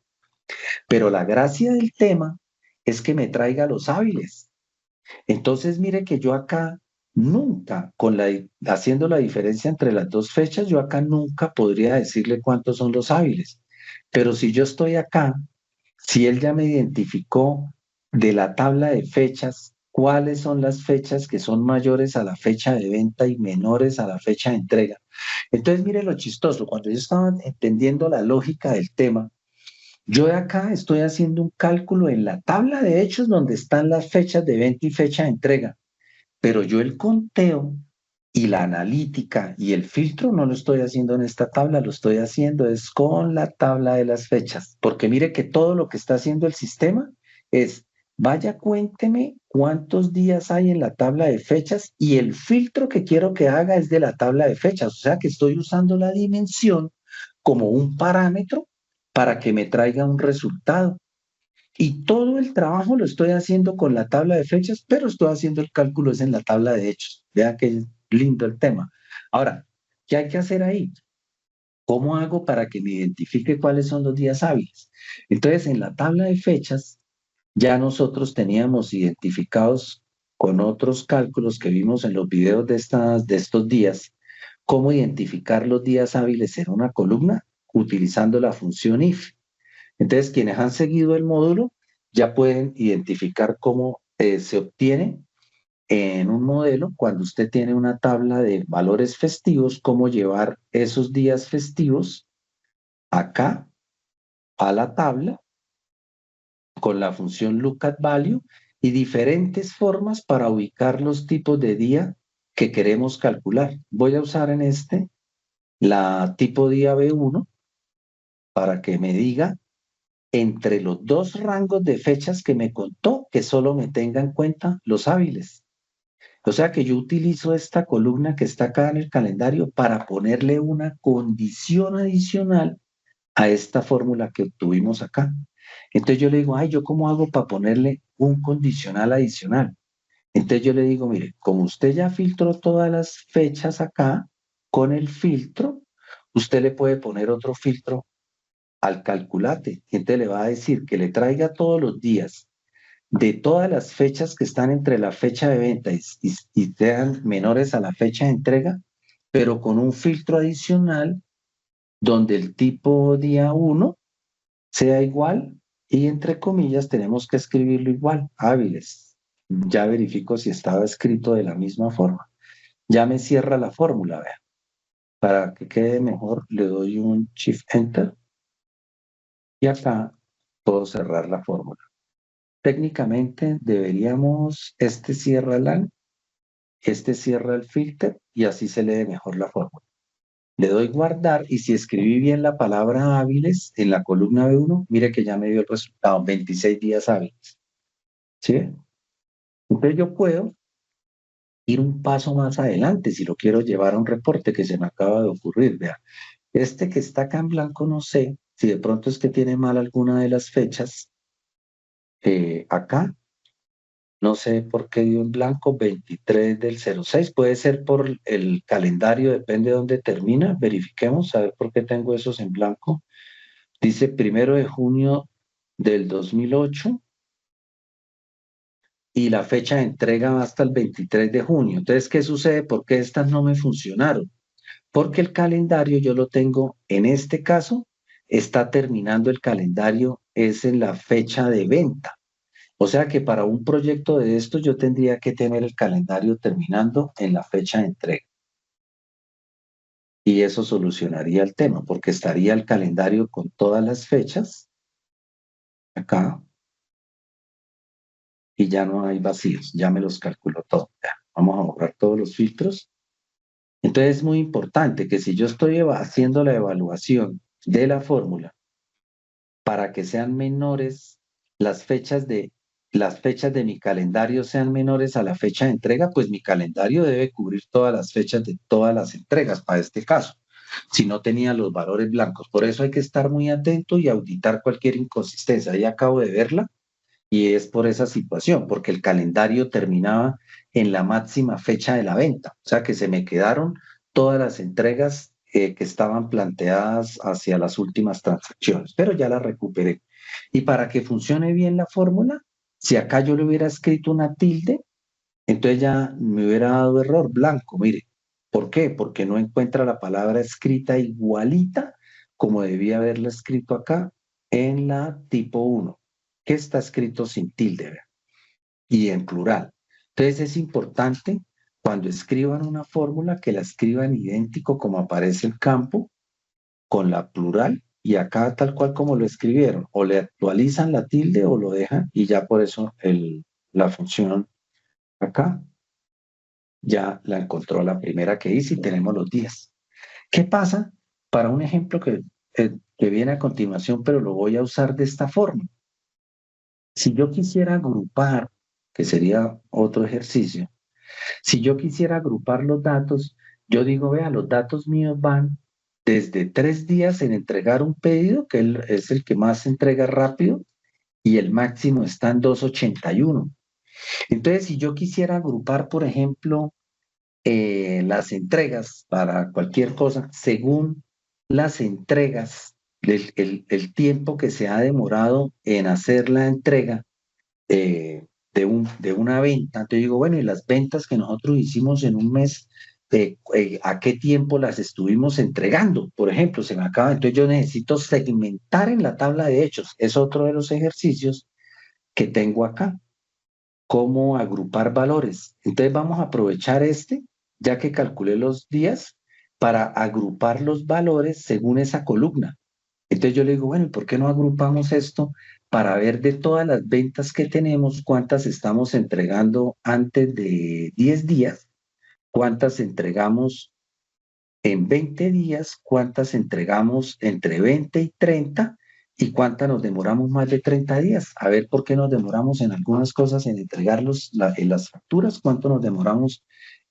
Pero la gracia del tema es que me traiga los hábiles. Entonces, mire que yo acá nunca, haciendo la diferencia entre las dos fechas, yo acá nunca podría decirle cuántos son los hábiles. Pero si yo estoy acá, si él ya me identificó de la tabla de fechas, cuáles son las fechas que son mayores a la fecha de venta y menores a la fecha de entrega. Entonces, mire lo chistoso, cuando yo estaba entendiendo la lógica del tema, yo de acá estoy haciendo un cálculo en la tabla de hechos donde están las fechas de venta y fecha de entrega, pero yo el conteo y la analítica y el filtro no lo estoy haciendo en esta tabla, lo estoy haciendo es con la tabla de las fechas, porque mire que todo lo que está haciendo el sistema es, vaya, cuénteme cuántos días hay en la tabla de fechas y el filtro que quiero que haga es de la tabla de fechas, o sea que estoy usando la dimensión como un parámetro para que me traiga un resultado. Y todo el trabajo lo estoy haciendo con la tabla de fechas, pero estoy haciendo el cálculo es en la tabla de hechos. Vean qué lindo el tema. Ahora, ¿qué hay que hacer ahí? ¿Cómo hago para que me identifique cuáles son los días hábiles? Entonces, en la tabla de fechas, ya nosotros teníamos identificados con otros cálculos que vimos en los videos de estos días, cómo identificar los días hábiles en una columna utilizando la función if. Entonces, quienes han seguido el módulo ya pueden identificar cómo se obtiene en un modelo, cuando usted tiene una tabla de valores festivos, cómo llevar esos días festivos acá a la tabla con la función lookatValue y diferentes formas para ubicar los tipos de día que queremos calcular. Voy a usar en este la tipo día B1 para que me diga entre los dos rangos de fechas que me contó, que solo me tenga en cuenta los hábiles. O sea que yo utilizo esta columna que está acá en el calendario para ponerle una condición adicional a esta fórmula que obtuvimos acá. Entonces yo le digo, ay, ¿yo cómo hago para ponerle un condicional adicional? Entonces yo le digo, mire, como usted ya filtró todas las fechas acá, con el filtro, usted le puede poner otro filtro al calculate. Y entonces le va a decir que le traiga todos los días de todas las fechas que están entre la fecha de venta y sean menores a la fecha de entrega, pero con un filtro adicional donde el tipo día uno sea igual y entre comillas tenemos que escribirlo igual, hábiles. Ya verifico si estaba escrito de la misma forma. Ya me cierra la fórmula, vea. Para que quede mejor, le doy un Shift Enter y acá puedo cerrar la fórmula. Técnicamente deberíamos, este cierra el LAN, este cierra el filter y así se lee mejor la fórmula. Le doy guardar y si escribí bien la palabra hábiles en la columna B1, mire que ya me dio el resultado, 26 días hábiles. ¿Sí? Entonces yo puedo ir un paso más adelante si lo quiero llevar a un reporte que se me acaba de ocurrir. Vea, este que está acá en blanco no sé si de pronto es que tiene mal alguna de las fechas. Acá no sé por qué dio en blanco 23 del 06. Puede ser por el calendario, depende de dónde termina. Verifiquemos a ver por qué tengo esos en blanco. Dice 1 de junio del 2008 y la fecha de entrega va hasta el 23 de junio. Entonces, ¿qué sucede? ¿Por qué estas no me funcionaron? Porque el calendario yo lo tengo, en este caso, está terminando el calendario, es en la fecha de venta. O sea que para un proyecto de estos yo tendría que tener el calendario terminando en la fecha de entrega. Y eso solucionaría el tema, porque estaría el calendario con todas las fechas acá y ya no hay vacíos, ya me los calculo todo. Ya, vamos a borrar todos los filtros. Entonces es muy importante que si yo estoy haciendo la evaluación de la fórmula para que sean menores las fechas de mi calendario sean menores a la fecha de entrega, pues mi calendario debe cubrir todas las fechas de todas las entregas para este caso, si no tenía los valores blancos. Por eso hay que estar muy atento y auditar cualquier inconsistencia. Ahí acabo de verla y es por esa situación, porque el calendario terminaba en la máxima fecha de la venta, o sea que se me quedaron todas las entregas que estaban planteadas hacia las últimas transacciones, pero ya las recuperé. Y para que funcione bien la fórmula, si acá yo le hubiera escrito una tilde, entonces ya me hubiera dado error blanco, mire. ¿Por qué? Porque no encuentra la palabra escrita igualita como debía haberla escrito acá en la tipo 1, que está escrito sin tilde, ¿vea? Y en plural. Entonces es importante cuando escriban una fórmula que la escriban idéntico como aparece el campo con la plural y acá tal cual como lo escribieron. O le actualizan la tilde o lo dejan y ya por eso la función acá ya la encontró la primera que hice y tenemos los días. ¿Qué pasa? Para un ejemplo que viene a continuación, pero lo voy a usar de esta forma. Si yo quisiera agrupar, que sería otro ejercicio, si yo quisiera agrupar los datos, yo digo, vea, los datos míos van desde 3 días en entregar un pedido, que es el que más se entrega rápido, y el máximo está en 281. Entonces, si yo quisiera agrupar, por ejemplo, las entregas para cualquier cosa, según las entregas, el tiempo que se ha demorado en hacer la entrega de una venta. Entonces digo, bueno, y las ventas que nosotros hicimos en un mes, ¿a qué tiempo las estuvimos entregando? Por ejemplo, se me acaba, entonces yo necesito segmentar en la tabla de hechos. Es otro de los ejercicios que tengo acá, cómo agrupar valores. Entonces vamos a aprovechar ya que calculé los días, para agrupar los valores según esa columna. Entonces yo le digo, bueno, ¿y por qué no agrupamos esto para ver de todas las ventas que tenemos, cuántas estamos entregando antes de 10 días, cuántas entregamos en 20 días, cuántas entregamos entre 20 y 30 y cuántas nos demoramos más de 30 días? A ver por qué nos demoramos en algunas cosas en entregarlos, en las facturas, cuánto nos demoramos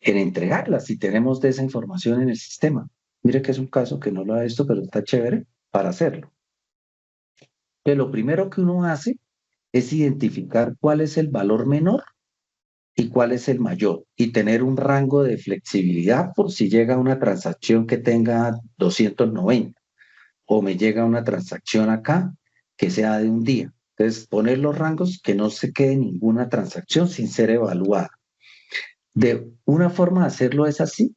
en entregarlas si tenemos de esa información en el sistema. Mire que es un caso que no lo ha visto, pero está chévere para hacerlo. Que lo primero que uno hace es identificar cuál es el valor menor y cuál es el mayor y tener un rango de flexibilidad por si llega una transacción que tenga 290 o me llega una transacción acá que sea de un día. Entonces, poner los rangos que no se quede ninguna transacción sin ser evaluada. De una forma de hacerlo es así,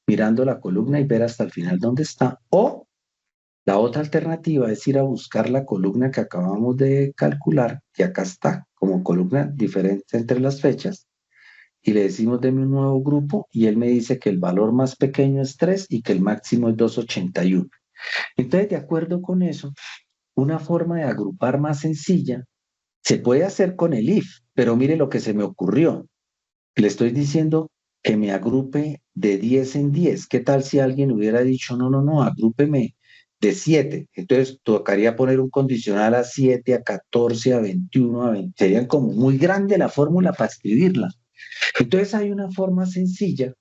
mirando la columna y ver hasta el final dónde está, o la otra alternativa es ir a buscar la columna que acabamos de calcular, que acá está como columna diferente entre las fechas, y le decimos deme un nuevo grupo y él me dice que el valor más pequeño es 3 y que el máximo es 281. Entonces, de acuerdo con eso, una forma de agrupar más sencilla se puede hacer con el if, pero mire lo que se me ocurrió. Le estoy diciendo que me agrupe de 10 en 10. ¿Qué tal si alguien hubiera dicho, no, no, no, agrúpeme de 7? Entonces tocaría poner un condicional a 7, a 14, a 21, a 20. Sería como muy grande la fórmula para escribirla. Entonces hay una forma sencilla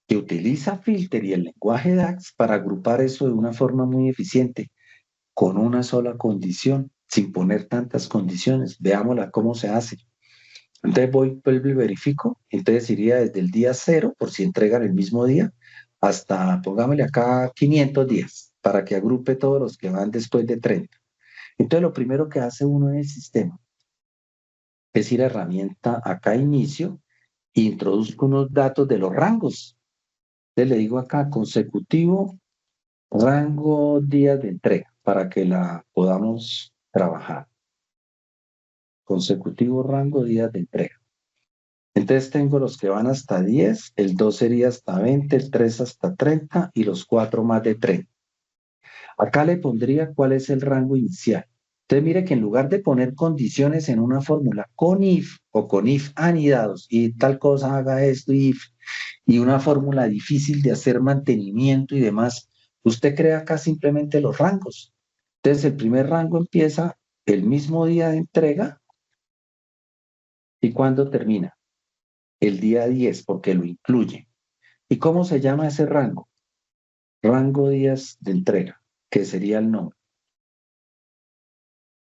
que utiliza Filter y el lenguaje DAX para agrupar eso de una forma muy eficiente, con una sola condición, sin poner tantas condiciones. Veámosla cómo se hace. Entonces vuelvo y verifico. Entonces iría desde el día 0, por si entregan el mismo día, hasta, pongámosle acá, 500 días, para que agrupe todos los que van después de 30. Entonces lo primero que hace uno en el sistema es ir a herramienta acá inicio e introduzco unos datos de los rangos. Entonces le digo acá consecutivo, rango, días de entrega, para que la podamos trabajar. Consecutivo, rango, días de entrega. Entonces tengo los que van hasta 10, el 2 sería hasta 20, el 3 hasta 30 y los 4 más de 30. Acá le pondría cuál es el rango inicial. Entonces mire que en lugar de poner condiciones en una fórmula con if o con if anidados y tal cosa haga esto if y una fórmula difícil de hacer mantenimiento y demás, usted crea acá simplemente los rangos. Entonces, el primer rango empieza el mismo día de entrega y cuando termina, el día 10, porque lo incluye. ¿Y cómo se llama ese rango? Rango días de entrega, que sería el nombre.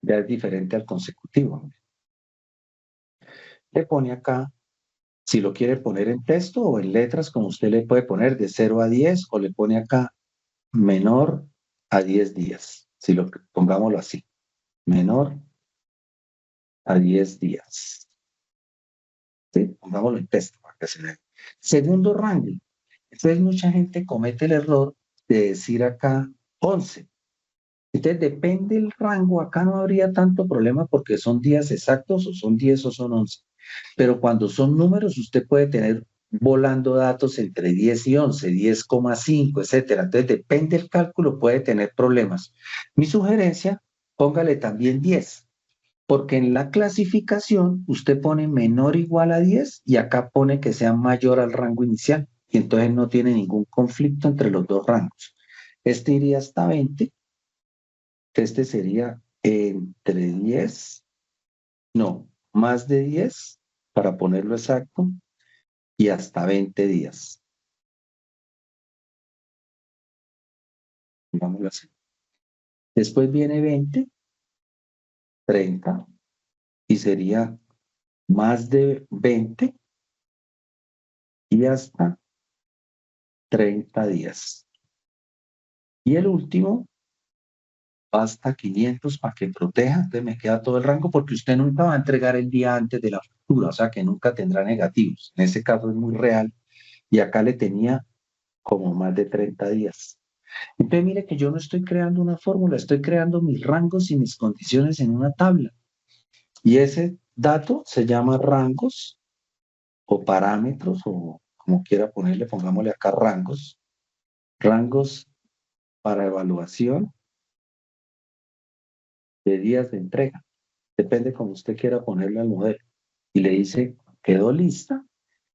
Ya es diferente al consecutivo. Le pone acá, si lo quiere poner en texto o en letras, como usted le puede poner de 0 a 10, o le pone acá menor a 10 días, si lo pongámoslo así, menor a 10 días. ¿Sí? Pongámoslo en texto para que se vea. Segundo rango. Entonces mucha gente comete el error de decir acá 11. Entonces depende del rango, acá no habría tanto problema porque son días exactos o son 10 o son 11. Pero cuando son números, usted puede tener volando datos entre 10 y 11, 10,5, etcétera. Entonces depende del cálculo, puede tener problemas. Mi sugerencia, póngale también 10, porque en la clasificación usted pone menor o igual a 10 y acá pone que sea mayor al rango inicial. Y entonces no tiene ningún conflicto entre los dos rangos. Este iría hasta 20, este sería entre 10, no, más de 10, para ponerlo exacto, y hasta 20 días. Digámoslo así. Después viene 20, 30, y sería más de 20 y hasta 30 días. Y el último, hasta 500 para que proteja, entonces me queda todo el rango porque usted nunca va a entregar el día antes de la factura, o sea que nunca tendrá negativos. En ese caso es muy real y acá le tenía como más de 30 días. Entonces mire que yo no estoy creando una fórmula, estoy creando mis rangos y mis condiciones en una tabla. Y ese dato se llama rangos o parámetros o como quiera ponerle, pongámosle acá rangos. Rangos para evaluación de días de entrega. Depende como usted quiera ponerle al modelo. Y le dice, quedó lista,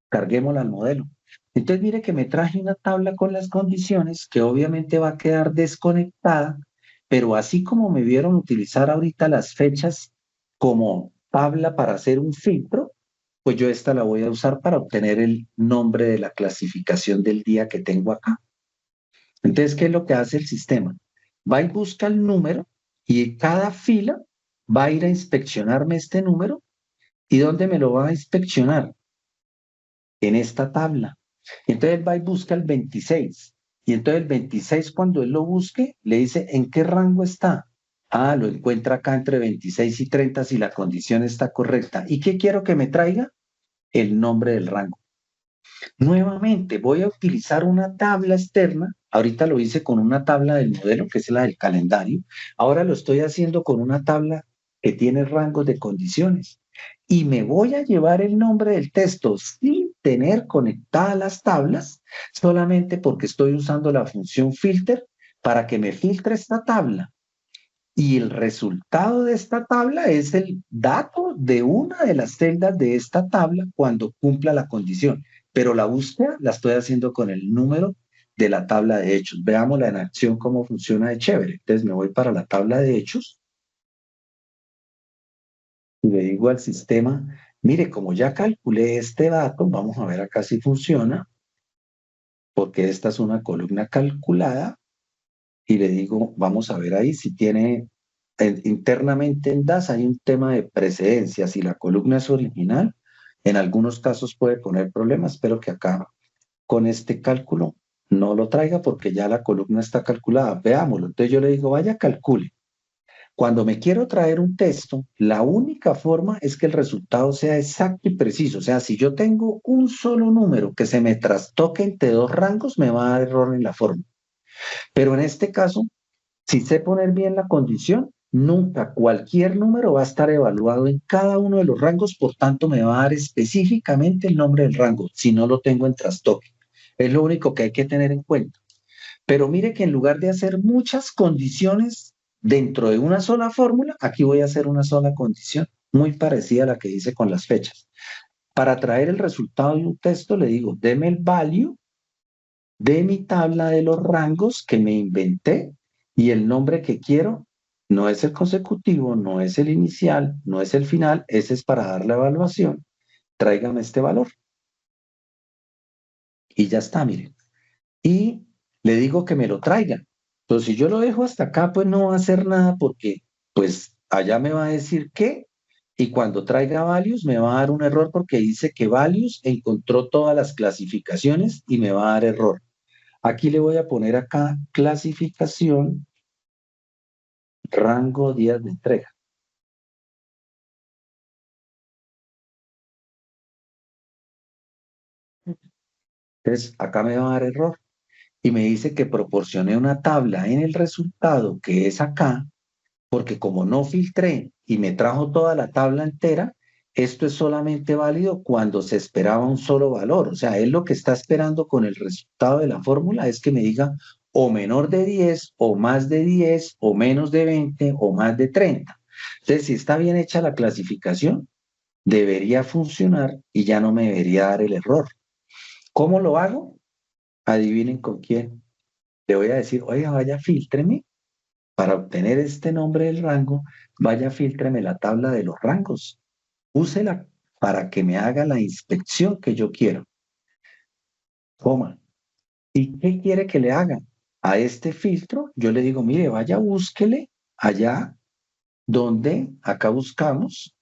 carguémosla al modelo. Entonces mire que me traje una tabla con las condiciones que obviamente va a quedar desconectada, pero así como me vieron utilizar ahorita las fechas como tabla para hacer un filtro, pues yo esta la voy a usar para obtener el nombre de la clasificación del día que tengo acá. Entonces, ¿qué es lo que hace el sistema? Va y busca el número y cada fila va a ir a inspeccionarme este número. ¿Y dónde me lo va a inspeccionar? En esta tabla. Entonces va y busca el 26. Y entonces el 26, cuando él lo busque, le dice, ¿en qué rango está? Ah, lo encuentra acá entre 26 y 30 si la condición está correcta. ¿Y qué quiero que me traiga? El nombre del rango. Nuevamente, voy a utilizar una tabla externa. Ahorita lo hice con una tabla del modelo, que es la del calendario. Ahora lo estoy haciendo con una tabla que tiene rangos de condiciones. Y me voy a llevar el nombre del texto sin tener conectadas las tablas, solamente porque estoy usando la función filter para que me filtre esta tabla. Y el resultado de esta tabla es el dato de una de las celdas de esta tabla cuando cumpla la condición. Pero la búsqueda la estoy haciendo con el número de la tabla de hechos. Veámosla en acción cómo funciona de chévere. Entonces me voy para la tabla de hechos y le digo al sistema, mire, como ya calculé este dato, vamos a ver acá si funciona, porque esta es una columna calculada y le digo, vamos a ver ahí si tiene internamente en DAS hay un tema de precedencia. Si la columna es original, en algunos casos puede poner problemas. Espero que acá con este cálculo no lo traiga porque ya la columna está calculada. Veámoslo. Entonces yo le digo, vaya, calcule. Cuando me quiero traer un texto, la única forma es que el resultado sea exacto y preciso. O sea, si yo tengo un solo número que se me trastoque entre dos rangos, me va a dar error en la forma. Pero en este caso, si sé poner bien la condición, nunca cualquier número va a estar evaluado en cada uno de los rangos, por tanto me va a dar específicamente el nombre del rango, si no lo tengo en trastoque. Es lo único que hay que tener en cuenta. Pero mire que en lugar de hacer muchas condiciones dentro de una sola fórmula, aquí voy a hacer una sola condición, muy parecida a la que hice con las fechas. Para traer el resultado de un texto, le digo, deme el value de mi tabla de los rangos que me inventé y el nombre que quiero No es el consecutivo, no es el inicial, no es el final, ese es para dar la evaluación. Tráigame este valor y ya está, miren. Y le digo que me lo traiga. Entonces, si yo lo dejo hasta acá, pues no va a hacer nada porque, pues, allá me va a decir qué, y cuando traiga values me va a dar un error porque dice que values encontró todas las clasificaciones y me va a dar error. Aquí le voy a poner acá clasificación, rango, días de entrega. Entonces, acá me va a dar error y me dice que proporcioné una tabla en el resultado que es acá, porque como no filtré y me trajo toda la tabla entera, esto es solamente válido cuando se esperaba un solo valor. O sea, él lo que está esperando con el resultado de la fórmula es que me diga o menor de 10 o más de 10 o menos de 20 o más de 30. Entonces, si está bien hecha la clasificación, debería funcionar y ya no me debería dar el error. ¿Cómo lo hago? Adivinen con quién. Le voy a decir, oiga, vaya, filtreme para obtener este nombre del rango, vaya, fíltreme la tabla de los rangos. Úsela para que me haga la inspección que yo quiero. Coma. ¿Y qué quiere que le haga? A este filtro, yo le digo, mire, vaya, búsquele allá donde acá buscamos,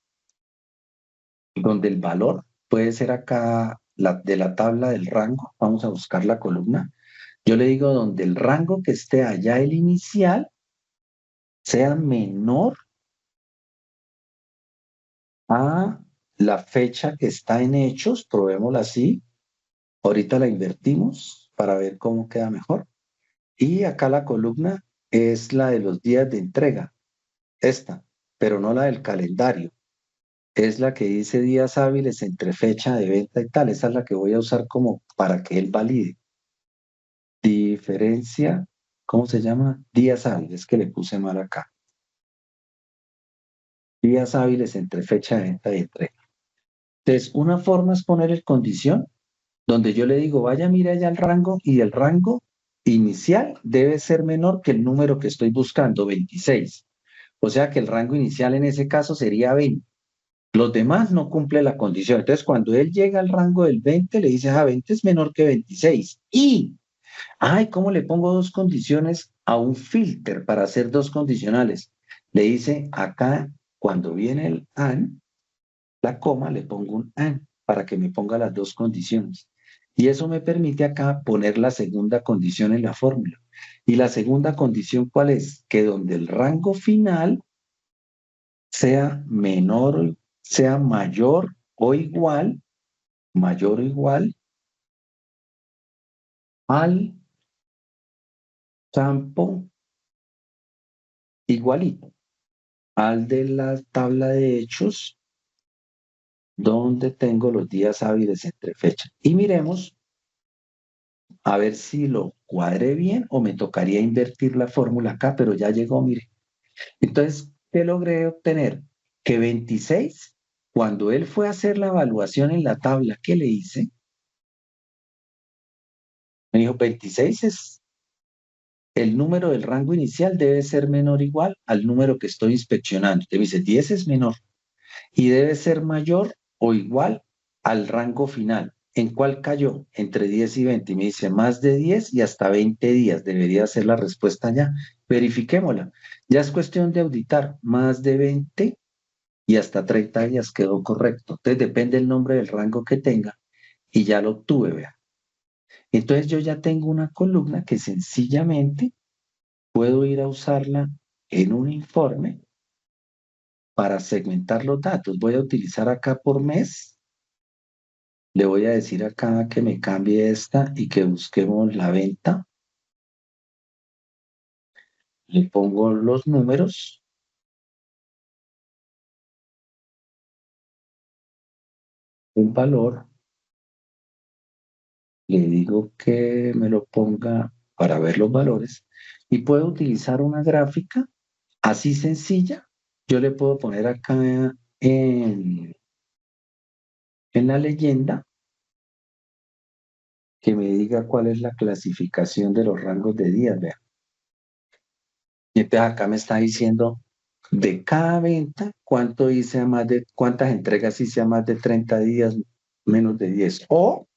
donde el valor puede ser acá de la tabla del rango. Vamos a buscar la columna. Yo le digo donde el rango que esté allá, el inicial, sea menor a la fecha que está en hechos, probémosla así. Ahorita la invertimos para ver cómo queda mejor. Y acá la columna es la de los días de entrega, esta, pero no la del calendario. Es la que dice días hábiles entre fecha de venta y tal. Esa es la que voy a usar como para que él valide. Diferencia, ¿cómo se llama? Días hábiles, que le puse mal acá. Días hábiles entre fecha de venta y entrega. Entonces, una forma es poner el condición donde yo le digo, vaya, mira allá el rango y el rango inicial debe ser menor que el número que estoy buscando, 26. O sea que el rango inicial en ese caso sería 20. Los demás no cumple la condición. Entonces, cuando él llega al rango del 20, le dice, 20 es menor que 26. Y, ay, ¿cómo le pongo dos condiciones a un filter para hacer dos condicionales? Le dice, acá, cuando viene el AND, la coma, le pongo un AND para que me ponga las dos condiciones. Y eso me permite acá poner la segunda condición en la fórmula. Y la segunda condición, ¿cuál es? Que donde el rango final sea menor, sea mayor o igual al campo igualito, al de la tabla de hechos, donde tengo los días hábiles entre fechas. Y miremos a ver si lo cuadré bien o me tocaría invertir la fórmula acá, pero ya llegó, mire. Entonces, ¿qué logré obtener? Que 26, cuando él fue a hacer la evaluación en la tabla que le hice, me dijo 26 es el número del rango inicial debe ser menor o igual al número que estoy inspeccionando. Te dice 10 es menor y debe ser mayor o igual al rango final. ¿En cuál cayó? Entre 10 y 20. Y me dice más de 10 y hasta 20 días. Debería ser la respuesta ya. Verifiquémosla. Ya es cuestión de auditar. Más de 20 y hasta 30 días quedó correcto. Entonces depende el nombre del rango que tenga y ya lo obtuve, vea. Entonces yo ya tengo una columna que sencillamente puedo ir a usarla en un informe para segmentar los datos. Voy a utilizar acá por mes. Le voy a decir acá que me cambie esta y que busquemos la venta. Le pongo los números, un valor. Le digo que me lo ponga para ver los valores y puedo utilizar una gráfica así sencilla. Yo le puedo poner acá en, en la leyenda que me diga cuál es la clasificación de los rangos de días. Vea. Y entonces acá me está diciendo de cada venta, cuánto hice a más de, cuántas entregas hice a más de 30 días, menos de 10. O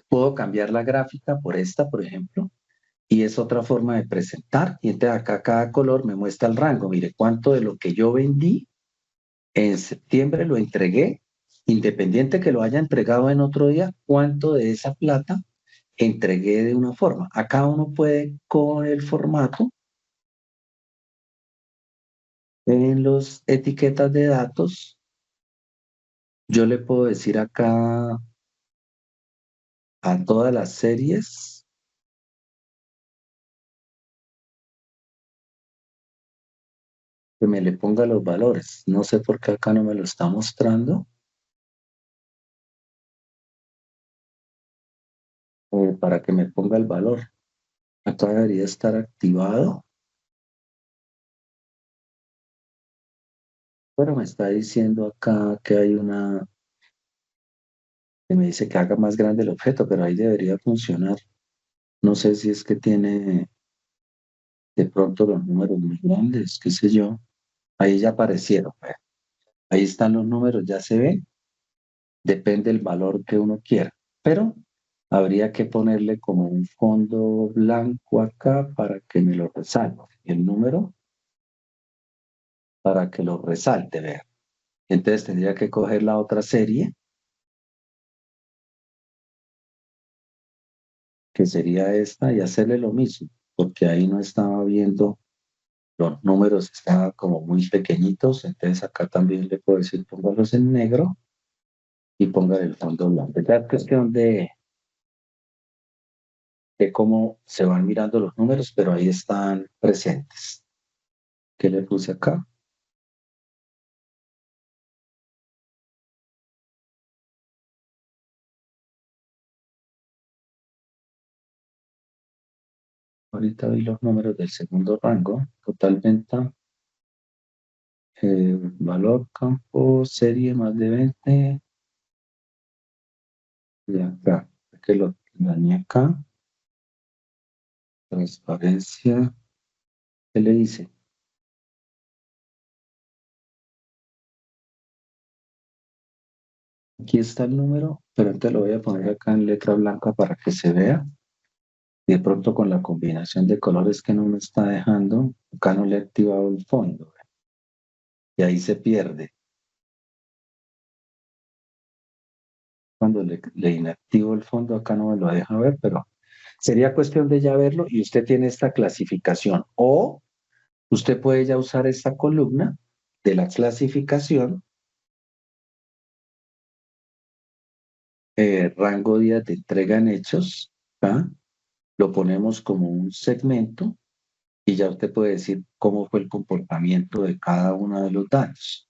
puedo cambiar la gráfica por esta, por ejemplo, y es otra forma de presentar. Y entonces acá cada color me muestra el rango. Mire, cuánto de lo que yo vendí en septiembre lo entregué, independiente que lo haya entregado en otro día, cuánto de esa plata entregué de una forma. Acá uno puede con el formato en los etiquetas de datos, yo le puedo decir acá a todas las series que me le ponga los valores. No sé por qué acá no me lo está mostrando, para que me ponga el valor. Acá debería estar activado, pero me está diciendo acá que hay una, que me dice que haga más grande el objeto, pero ahí debería funcionar. No sé si es que tiene de pronto los números muy grandes, qué sé yo. Ahí ya aparecieron. Ahí están los números, ya se ven. Depende del valor que uno quiera. Pero habría que ponerle como un fondo blanco acá para que me lo resalte. El número para que lo resalte, vean. Entonces tendría que coger la otra serie, que sería esta, y hacerle lo mismo, porque ahí no estaba viendo los números, estaban como muy pequeñitos. Entonces acá también le puedo decir, póngalos en negro y póngale el fondo blanco. Ya es cuestión de cómo se van mirando los números, pero ahí están presentes. ¿Qué le puse acá? Ahorita vi los números del segundo rango. Total venta, valor, campo, serie más de 20. Y acá, que lo dañé acá. Transparencia. ¿Qué le hice? Aquí está el número, pero antes lo voy a poner acá en letra blanca para que se vea. Y de pronto con la combinación de colores que no me está dejando, acá no le he activado el fondo. Y ahí se pierde. Cuando le inactivo el fondo, acá no me lo deja ver, pero sería cuestión de ya verlo y usted tiene esta clasificación. O usted puede ya usar esta columna de la clasificación, rango días de entrega en hechos, ¿ah? Lo ponemos como un segmento y ya usted puede decir cómo fue el comportamiento de cada uno de los datos.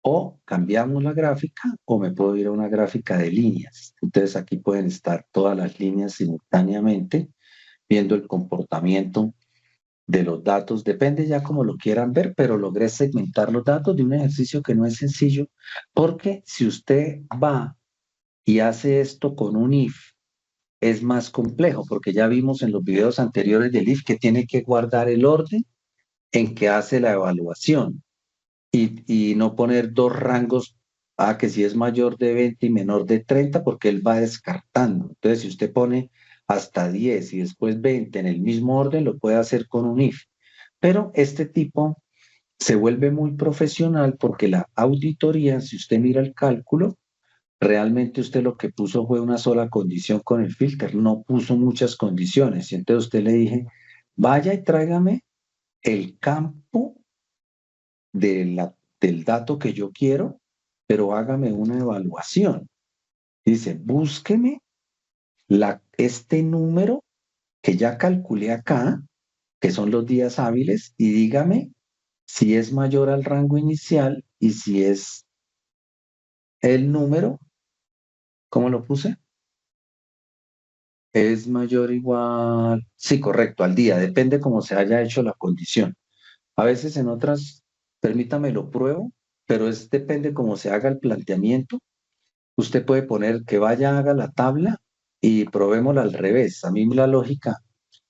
O cambiamos la gráfica o me puedo ir a una gráfica de líneas. Entonces aquí pueden estar todas las líneas simultáneamente viendo el comportamiento de los datos. Depende ya como lo quieran ver, pero logré segmentar los datos de un ejercicio que no es sencillo, porque si usted va y hace esto con un if, es más complejo, porque ya vimos en los videos anteriores del if que tiene que guardar el orden en que hace la evaluación y no poner dos rangos, que si es mayor de 20 y menor de 30 porque él va descartando. Entonces, si usted pone hasta 10 y después 20 en el mismo orden, lo puede hacer con un if. Pero este tipo se vuelve muy profesional porque la auditoría, si usted mira el cálculo, realmente usted lo que puso fue una sola condición con el filter, no puso muchas condiciones. Y entonces usted le dije, vaya y tráigame el campo del dato que yo quiero, pero hágame una evaluación. Dice, búsqueme este número que ya calculé acá, que son los días hábiles, y dígame si es mayor al rango inicial y si es el número, ¿cómo lo puse? Es mayor o igual, sí, correcto, al día, depende cómo se haya hecho la condición. A veces en otras, permítame lo pruebo, pero depende cómo se haga el planteamiento. Usted puede poner que vaya, haga la tabla y probémosla al revés. A mí la lógica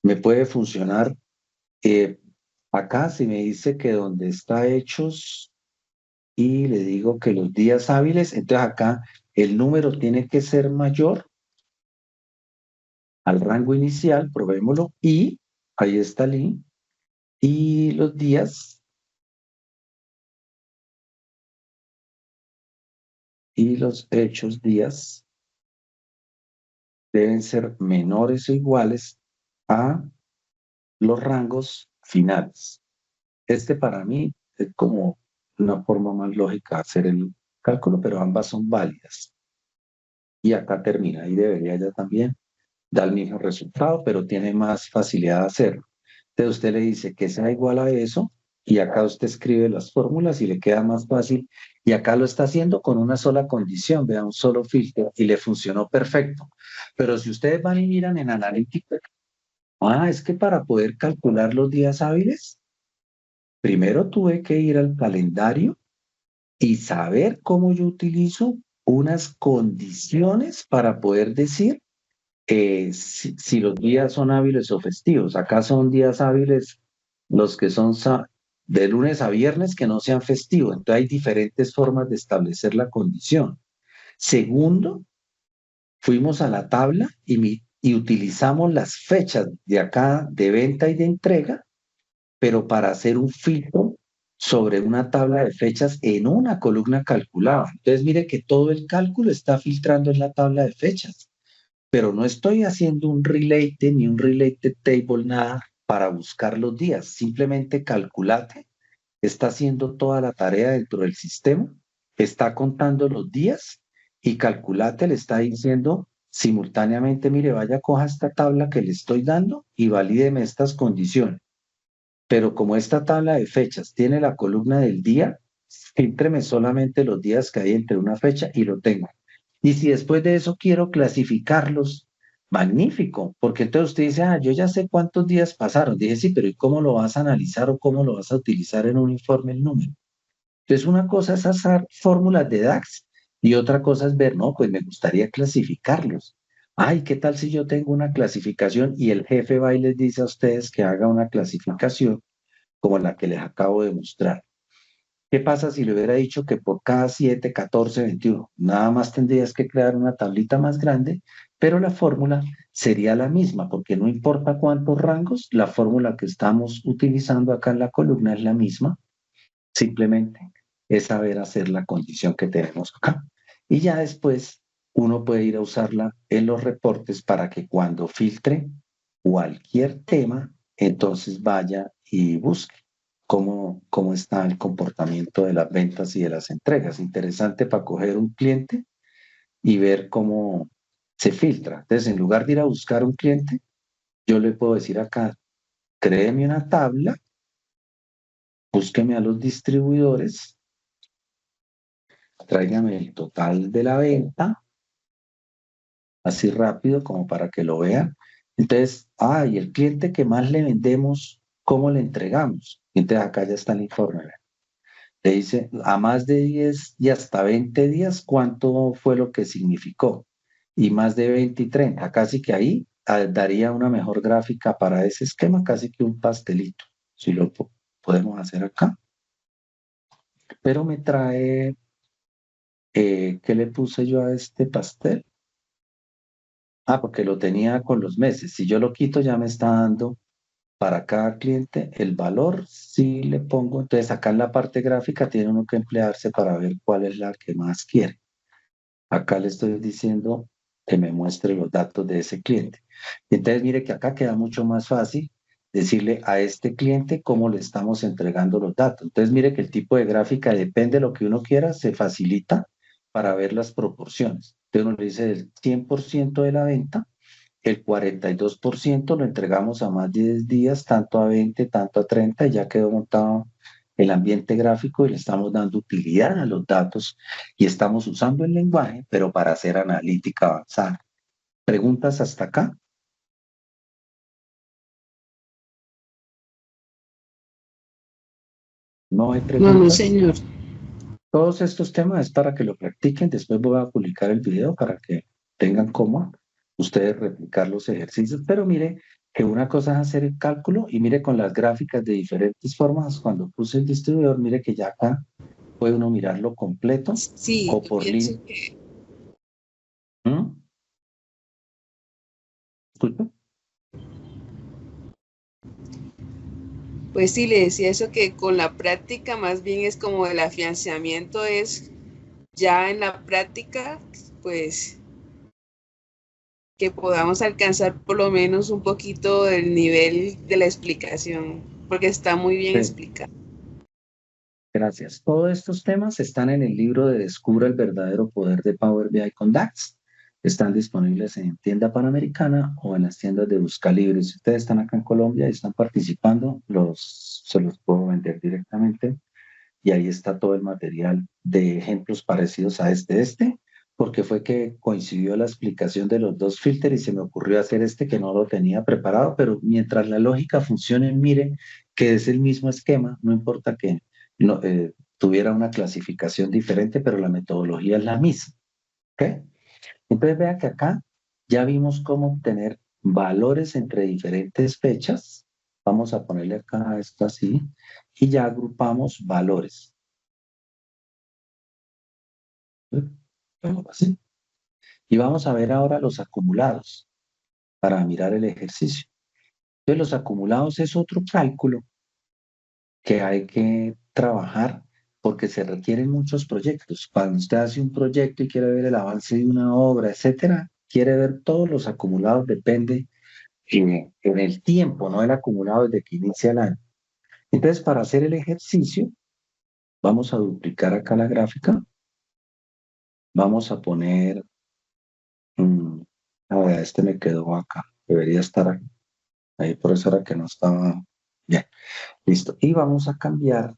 me puede funcionar Eh, acá si me dice que donde está hechos y le digo que los días hábiles, entonces acá el número tiene que ser mayor al rango inicial, probémoslo, y ahí está el i, y los días y los hechos días deben ser menores o iguales a los rangos finales. Este para mí es como una forma más lógica de hacer el cálculo, pero ambas son válidas. Y acá termina, y debería ya también dar el mismo resultado, pero tiene más facilidad de hacerlo. Entonces usted le dice que sea igual a eso, y acá usted escribe las fórmulas y le queda más fácil. Y acá lo está haciendo con una sola condición, vea, un solo filtro, y le funcionó perfecto. Pero si ustedes van y miran en analítica, es que para poder calcular los días hábiles, primero tuve que ir al calendario y saber cómo yo utilizo unas condiciones para poder decir si los días son hábiles o festivos. Acá son días hábiles los que son de lunes a viernes que no sean festivos. Entonces hay diferentes formas de establecer la condición. Segundo, fuimos a la tabla y utilizamos las fechas de acá de venta y de entrega, pero para hacer un filtro sobre una tabla de fechas en una columna calculada. Entonces mire que todo el cálculo está filtrando en la tabla de fechas, pero no estoy haciendo un relate ni un related table, nada para buscar los días. Simplemente calculate, está haciendo toda la tarea dentro del sistema, está contando los días y calculate le está diciendo simultáneamente, mire, vaya, coja esta tabla que le estoy dando y valídeme estas condiciones. Pero como esta tabla de fechas tiene la columna del día, filtreme solamente los días que hay entre una fecha y lo tengo. Y si después de eso quiero clasificarlos, magnífico, porque entonces usted dice, yo ya sé cuántos días pasaron. Dije, sí, pero ¿y cómo lo vas a analizar o cómo lo vas a utilizar en un informe el número? Entonces, una cosa es hacer fórmulas de DAX y otra cosa es ver, no, pues me gustaría clasificarlos. Ay, ¿qué tal si yo tengo una clasificación y el jefe va y les dice a ustedes que haga una clasificación como la que les acabo de mostrar? ¿Qué pasa si le hubiera dicho que por cada 7, 14, 21, nada más tendrías que crear una tablita más grande, pero la fórmula sería la misma, porque no importa cuántos rangos, la fórmula que estamos utilizando acá en la columna es la misma, simplemente es saber hacer la condición que tenemos acá. Y ya después uno puede ir a usarla en los reportes para que cuando filtre cualquier tema, entonces vaya y busque cómo está el comportamiento de las ventas y de las entregas. Interesante para coger un cliente y ver cómo se filtra. Entonces, en lugar de ir a buscar un cliente, yo le puedo decir acá, créeme una tabla, búsqueme a los distribuidores, tráigame el total de la venta, así rápido como para que lo vean. Entonces, y el cliente que más le vendemos, ¿cómo le entregamos? Entonces acá ya está el informe. Le dice, a más de 10 y hasta 20 días, ¿cuánto fue lo que significó? Y más de 20 y 30, casi que ahí daría una mejor gráfica para ese esquema, casi que un pastelito, si lo podemos hacer acá. Pero me trae, ¿qué le puse yo a este pastel? Porque lo tenía con los meses. Si yo lo quito, ya me está dando para cada cliente el valor. Si le pongo, entonces acá en la parte gráfica tiene uno que emplearse para ver cuál es la que más quiere. Acá le estoy diciendo que me muestre los datos de ese cliente. Entonces, mire que acá queda mucho más fácil decirle a este cliente cómo le estamos entregando los datos. Entonces, mire que el tipo de gráfica depende de lo que uno quiera, se facilita para ver las proporciones. Entonces, uno le dice el 100% de la venta, el 42% lo entregamos a más de 10 días, tanto a 20, tanto a 30, y ya quedó montado el ambiente gráfico y le estamos dando utilidad a los datos y estamos usando el lenguaje, pero para hacer analítica avanzada. ¿Preguntas hasta acá? ¿No hay No, no, preguntas? señor. Todos estos temas es para que lo practiquen. Después voy a publicar el video para que tengan cómo ustedes replicar los ejercicios. Pero mire que una cosa es hacer el cálculo y mire con las gráficas de diferentes formas, cuando puse el distribuidor, mire que ya acá puede uno mirarlo completo Sí, o yo por pienso línea. que, Disculpe. pues sí, le decía eso que con la práctica más bien es como el afianzamiento es ya en la práctica, pues que podamos alcanzar por lo menos un poquito del nivel de la explicación, porque está muy bien Sí, explicado. gracias. Todos estos temas están en el libro de Descubra el verdadero poder de Power BI con DAX. Están disponibles en tienda Panamericana o en las tiendas de Buscalibre. Si ustedes están acá en Colombia y están participando, se los puedo vender directamente y ahí está todo el material de ejemplos parecidos a este, porque fue que coincidió la explicación de los dos filters y se me ocurrió hacer este que no lo tenía preparado, pero mientras la lógica funcione, mire que es el mismo esquema, no importa que tuviera una clasificación diferente, pero la metodología es la misma, ¿ok? Entonces vea que acá ya vimos cómo obtener valores entre diferentes fechas. Vamos a ponerle acá esto así y ya agrupamos valores. Así. Y vamos a ver ahora los acumulados para mirar el ejercicio. Entonces, los acumulados es otro cálculo que hay que trabajar porque se requieren muchos proyectos. Cuando usted hace un proyecto y quiere ver el avance de una obra, etcétera, quiere ver todos los acumulados, depende en el tiempo, no el acumulado desde que inicia el año. Entonces, para hacer el ejercicio, vamos a duplicar acá la gráfica, vamos a poner, mm, a ver, este me quedó acá, debería estar aquí. Ahí por eso era que no estaba bien. Listo. Y vamos a cambiar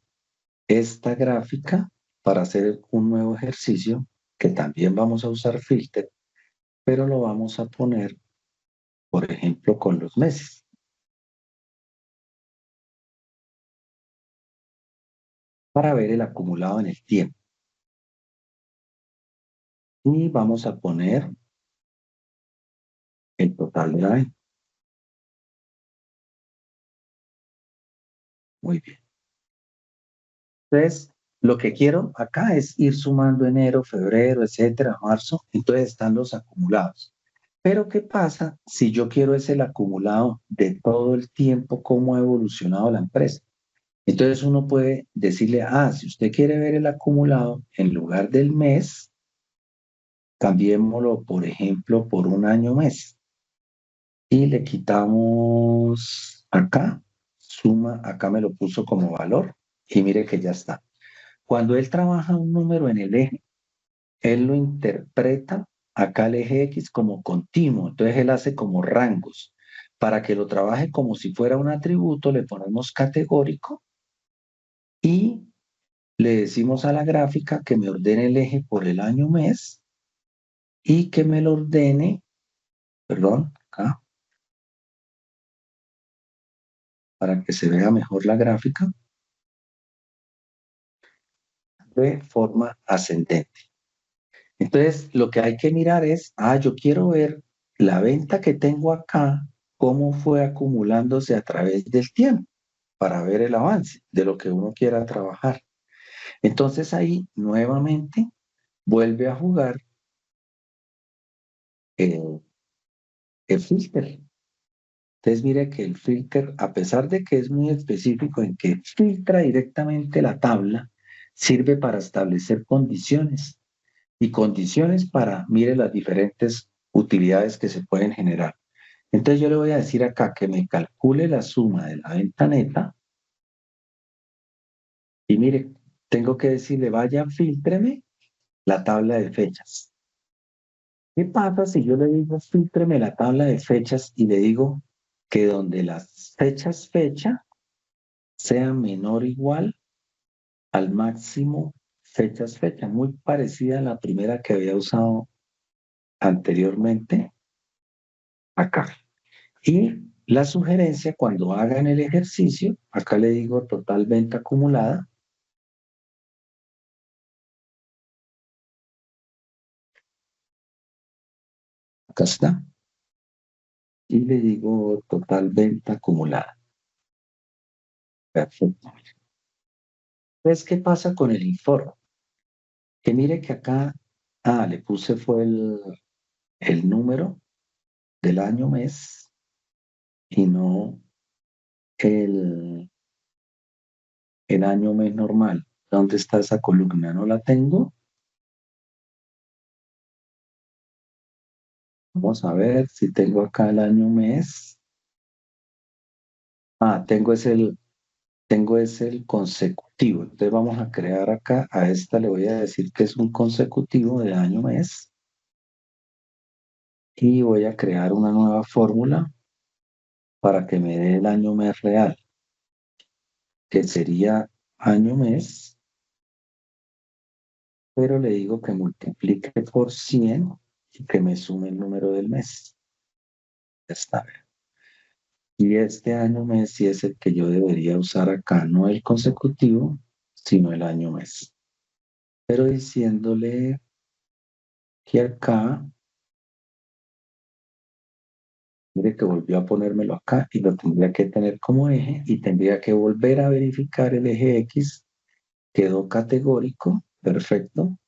esta gráfica para hacer un nuevo ejercicio que también vamos a usar filter, pero lo vamos a poner, por ejemplo, con los meses para ver el acumulado en el tiempo. Y vamos a poner el total de la venta. Muy bien. Entonces, lo que quiero acá es ir sumando enero, febrero, etcétera, marzo. Entonces están los acumulados. Pero ¿qué pasa si yo quiero es el acumulado de todo el tiempo, cómo ha evolucionado la empresa? Entonces uno puede decirle, si usted quiere ver el acumulado, en lugar del mes, cambiémoslo, por ejemplo, por un año mes. Y le quitamos acá, suma, acá me lo puso como valor y mire que ya está. Cuando él trabaja un número en el eje, él lo interpreta acá el eje X como continuo, entonces él hace como rangos. Para que lo trabaje como si fuera un atributo, le ponemos categórico y le decimos a la gráfica que me ordene el eje por el año mes y que me lo ordene, perdón, acá, para que se vea mejor la gráfica, de forma ascendente. Entonces, lo que hay que mirar es, yo quiero ver la venta que tengo acá, cómo fue acumulándose a través del tiempo para ver el avance de lo que uno quiera trabajar. Entonces ahí nuevamente vuelve a jugar el, el filter. Entonces mire que el filter, a pesar de que es muy específico en que filtra directamente la tabla, sirve para establecer condiciones y condiciones para, mire las diferentes utilidades que se pueden generar. Entonces yo le voy a decir acá que me calcule la suma de la venta neta y mire, tengo que decirle, vaya, filtreme la tabla de fechas. ¿Qué pasa si yo le digo, filtreme la tabla de fechas y le digo que donde las fechas fecha sea menor o igual al máximo fechas fecha, muy parecida a la primera que había usado anteriormente acá. Y la sugerencia cuando hagan el ejercicio, acá le digo total venta acumulada, acá está, y le digo total venta acumulada. Perfecto. Entonces, ¿qué pasa con el informe? Que mire que acá, le puse fue el número del año mes y no el, el año mes normal. ¿Dónde está esa columna? No la tengo. Vamos a ver si tengo acá el año mes. Tengo es el consecutivo. Entonces vamos a crear acá, a esta le voy a decir que es un consecutivo de año mes y voy a crear una nueva fórmula para que me dé el año mes real, que sería año mes, pero le digo que multiplique por 100 y que me sume el número del mes. Ya está. Y este año mes sí es el que yo debería usar acá, no el consecutivo, sino el año mes. Pero diciéndole que acá, mire que volvió a ponérmelo acá y lo tendría que tener como eje y tendría que volver a verificar el eje X. Quedó categórico, perfecto.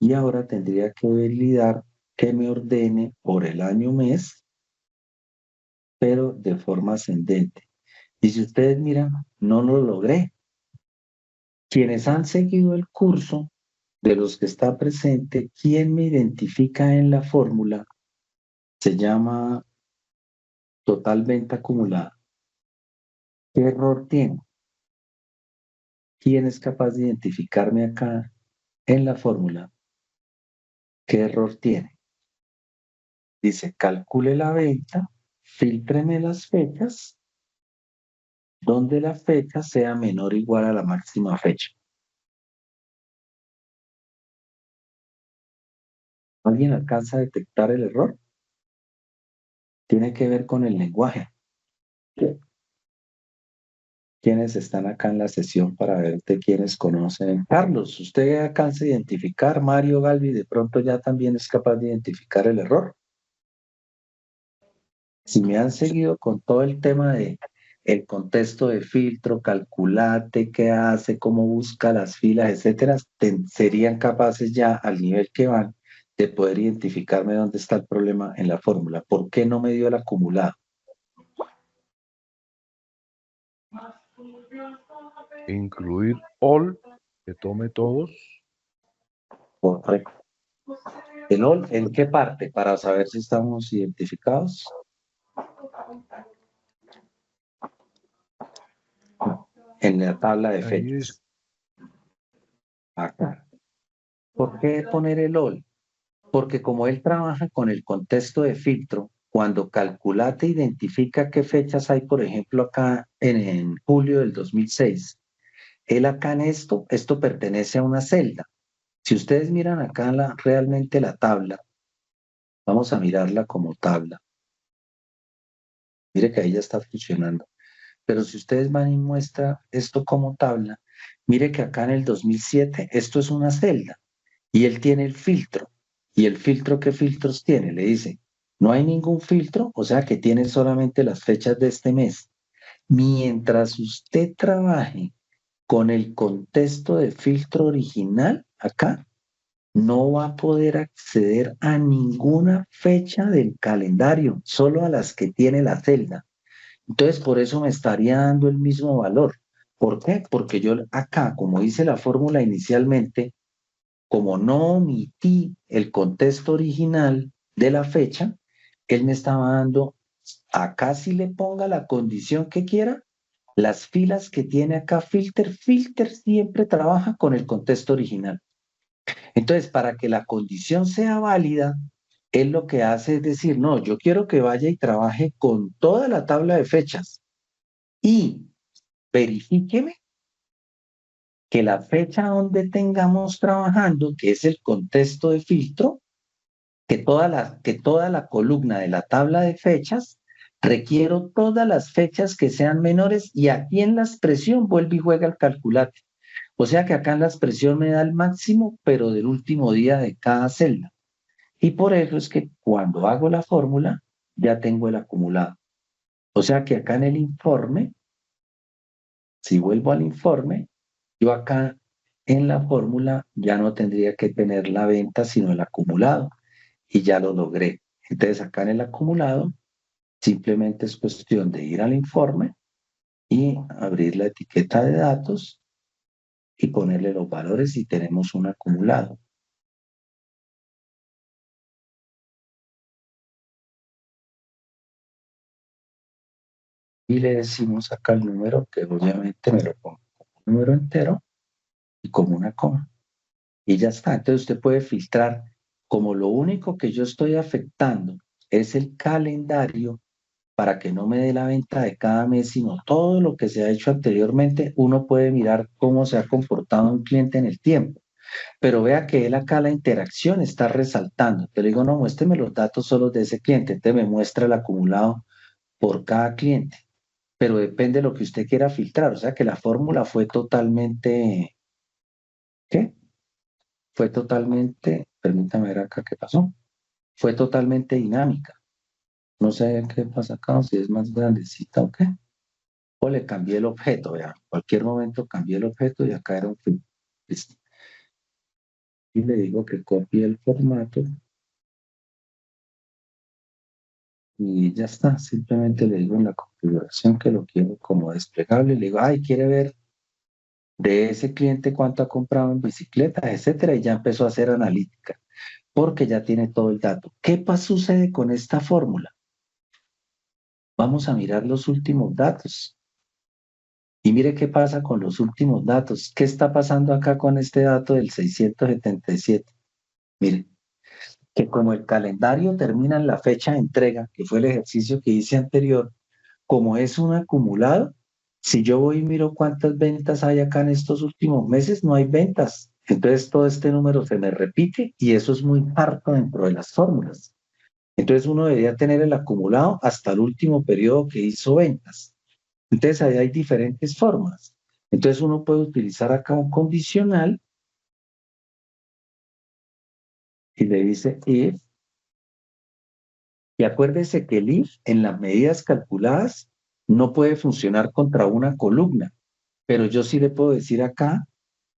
Y ahora tendría que validar que me ordene por el año mes, pero de forma ascendente. Y si ustedes miran, no lo logré. Quienes han seguido el curso, de los que está presente, quien me identifica en la fórmula, se llama total venta acumulada. ¿Qué error tiene? ¿Quién es capaz de identificarme acá en la fórmula? ¿Qué error tiene? Dice, calcule la venta, filtreme las fechas, donde la fecha sea menor o igual a la máxima fecha. ¿Alguien alcanza a detectar el error? Tiene que ver con el lenguaje. ¿Quiénes están acá en la sesión para ver de quiénes conocen? Carlos, ¿usted alcanza a identificar? Mario Galvi de pronto ya también es capaz de identificar el error. Si me han seguido con todo el tema de el contexto de filtro, calculate, qué hace, cómo busca las filas, etcétera, serían capaces ya al nivel que van de poder identificarme dónde está el problema en la fórmula. ¿Por qué no me dio el acumulado? Incluir all, que tome todos. Correcto. ¿En qué parte? Para saber si estamos identificados. En la tabla de Ahí es, fechas. Acá. ¿Por qué poner el all? Porque como él trabaja con el contexto de filtro, cuando Calculate identifica qué fechas hay, por ejemplo, acá en julio del 2006, él acá en esto pertenece a una celda. Si ustedes miran acá realmente la tabla, vamos a mirarla como tabla. Mire que ahí ya está funcionando. Pero si ustedes van y muestra esto como tabla, mire que acá en el 2007 esto es una celda y él tiene el filtro. ¿Y el filtro qué filtros tiene? Le dice, no hay ningún filtro, o sea que tiene solamente las fechas de este mes. Mientras usted trabaje con el contexto de filtro original, acá no va a poder acceder a ninguna fecha del calendario, solo a las que tiene la celda. Entonces, por eso me estaría dando el mismo valor. ¿Por qué? Porque yo acá, como dice la fórmula inicialmente, como no omití el contexto original de la fecha, él me estaba dando, acá si le ponga la condición que quiera, las filas que tiene acá filter siempre trabaja con el contexto original. Entonces, para que la condición sea válida, él lo que hace es decir, no, yo quiero que vaya y trabaje con toda la tabla de fechas y verifíqueme que la fecha donde tengamos trabajando, que es el contexto de filtro, que toda la columna de la tabla de fechas, requiero todas las fechas que sean menores y aquí en la expresión vuelve y juega el calculate. O sea que acá en la expresión me da el máximo, pero del último día de cada celda. Y por eso es que cuando hago la fórmula, ya tengo el acumulado. O sea que acá en el informe, si vuelvo al informe, yo acá en la fórmula ya no tendría que tener la venta, sino el acumulado, y ya lo logré. Entonces acá en el acumulado, simplemente es cuestión de ir al informe y abrir la etiqueta de datos y ponerle los valores y tenemos un acumulado. Y le decimos acá el número, que obviamente me lo pongo como un número entero y como una coma. Y ya está. Entonces usted puede filtrar. Como lo único que yo estoy afectando es el calendario para que no me dé la venta de cada mes, sino todo lo que se ha hecho anteriormente, uno puede mirar cómo se ha comportado un cliente en el tiempo. Pero vea que él acá la interacción está resaltando. Te le digo, no, muéstreme los datos solo de ese cliente. Entonces me muestra el acumulado por cada cliente. Pero depende de lo que usted quiera filtrar. O sea que la fórmula fue totalmente, ¿qué? Fue totalmente, permítame ver acá qué pasó. Fue totalmente dinámica. No sé qué pasa acá, o si es más grandecita o qué. O le cambié el objeto, vea. En cualquier momento cambié el objeto y acá era un fin. Listo. Y le digo que copie el formato y ya está. Simplemente le digo en la configuración que lo quiero como desplegable. Le digo, ay, quiere ver de ese cliente cuánto ha comprado en bicicleta, etcétera. Y ya empezó a hacer analítica porque ya tiene todo el dato. Sucede con esta fórmula? Vamos a mirar los últimos datos. Y mire qué pasa con los últimos datos. ¿Qué está pasando acá con este dato del 677? Mire, que como el calendario termina en la fecha de entrega, que fue el ejercicio que hice anterior, como es un acumulado, si yo voy y miro cuántas ventas hay acá en estos últimos meses, no hay ventas. Entonces todo este número se me repite y eso es muy parco dentro de las fórmulas. Entonces uno debería tener el acumulado hasta el último periodo que hizo ventas. Entonces ahí hay diferentes formas. Entonces uno puede utilizar acá un condicional y le dice if, y acuérdese que el if en las medidas calculadas no puede funcionar contra una columna, pero yo sí le puedo decir acá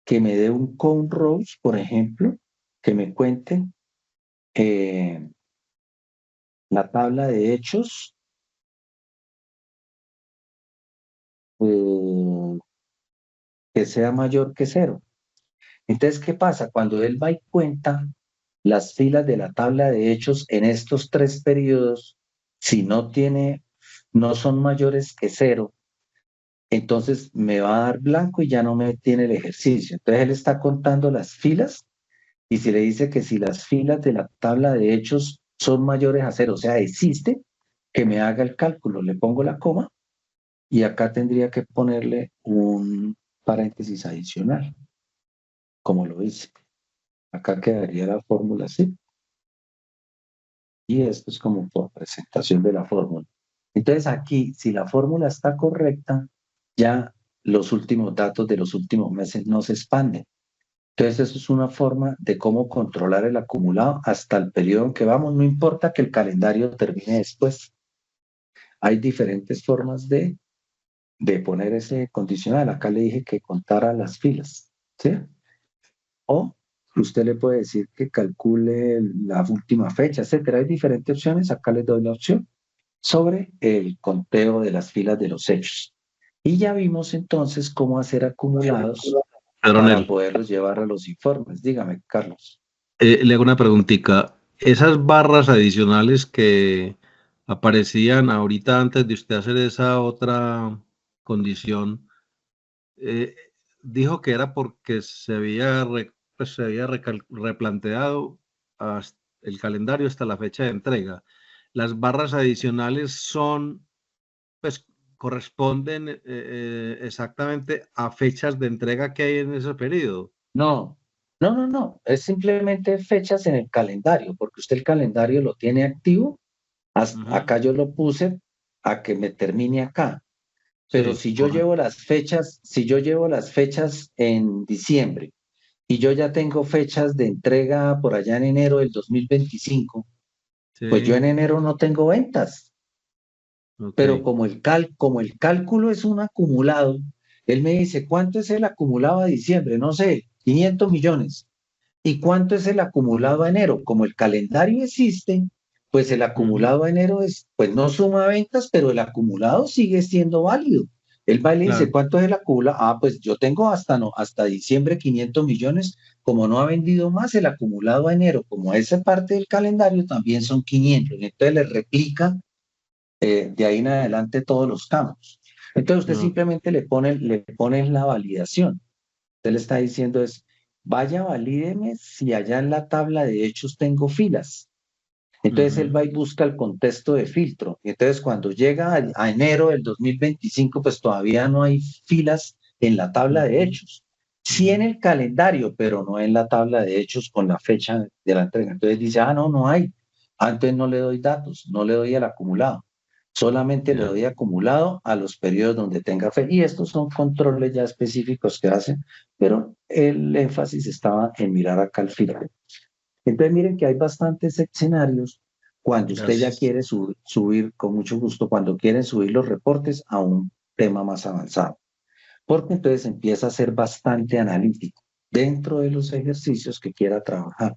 que me dé un count rows, por ejemplo, que me cuente la tabla de hechos, eh, que sea mayor que cero. Entonces, ¿qué pasa? Cuando él va y cuenta las filas de la tabla de hechos en estos tres periodos, si no son mayores que cero, entonces me va a dar blanco y ya no me tiene el ejercicio. Entonces él está contando las filas y si le dice que si las filas de la tabla de hechos son mayores a cero, o sea, existe, que me haga el cálculo, le pongo la coma y acá tendría que ponerle un paréntesis adicional, como lo hice. Acá quedaría la fórmula así. Y esto es como por presentación de la fórmula. Entonces aquí, si la fórmula está correcta, ya los últimos datos de los últimos meses no se expanden. Entonces eso es una forma de cómo controlar el acumulado hasta el periodo en que vamos, no importa que el calendario termine después. Hay diferentes formas de poner ese condicional. Acá le dije que contara las filas, ¿sí? O usted le puede decir que calcule la última fecha, etcétera. Hay diferentes opciones. Acá les doy la opción sobre el conteo de las filas de los hechos. Y ya vimos entonces cómo hacer acumulados para Pedronel, poderlos llevar a los informes. Dígame, Carlos. le hago una preguntita. Esas barras adicionales que aparecían ahorita antes de usted hacer esa otra condición, eh, dijo que era porque se había replanteado el calendario hasta la fecha de entrega. Las barras adicionales son, pues, corresponden exactamente a fechas de entrega que hay en ese periodo. No, no. Es simplemente fechas en el calendario, porque usted el calendario lo tiene activo. Ujú. Acá yo lo puse a que me termine acá. Pero Sí, si yo llevo correcto. las fechas, si yo llevo las fechas en diciembre y yo ya tengo fechas de entrega por allá en enero del 2025, Pues yo Sí, en enero no tengo ventas, ok, pero como el cálculo es un acumulado, él me dice, ¿cuánto es el acumulado a diciembre? No sé, 500 millones. ¿Y cuánto es el acumulado a enero? Como el calendario existe, pues el ujú, acumulado a enero es, pues no suma ventas, pero el acumulado sigue siendo válido. Él va y le dice, claro, ¿cuánto es el acumulado? Ah, pues yo tengo hasta, no, hasta diciembre 500 millones. Como no ha vendido más, el acumulado a enero, como esa parte del calendario, también son 500. Entonces le replica de ahí en adelante todos los campos. Entonces usted ok, simplemente le pone la validación. Usted le está diciendo es, vaya, valídeme si allá en la tabla de hechos tengo filas. Entonces él ujú, va y busca el contexto de filtro. Y entonces cuando llega a enero del 2025, pues todavía no hay filas en la tabla de ujú, hechos. Sí ujú, en el calendario, pero no en la tabla de hechos con la fecha de la entrega. Entonces dice, ah, no, no hay. Antes no le doy datos, no le doy el acumulado. Solamente le ya, doy acumulado a los periodos donde tenga fe. Y estos son controles ya específicos que hacen, pero el énfasis estaba en mirar acá al final. Entonces miren que hay bastantes escenarios cuando usted ya gracias. quiere subir, con mucho gusto, cuando quieren subir los reportes a un tema más avanzado, porque entonces empieza a ser bastante analítico dentro de los ejercicios que quiera trabajar.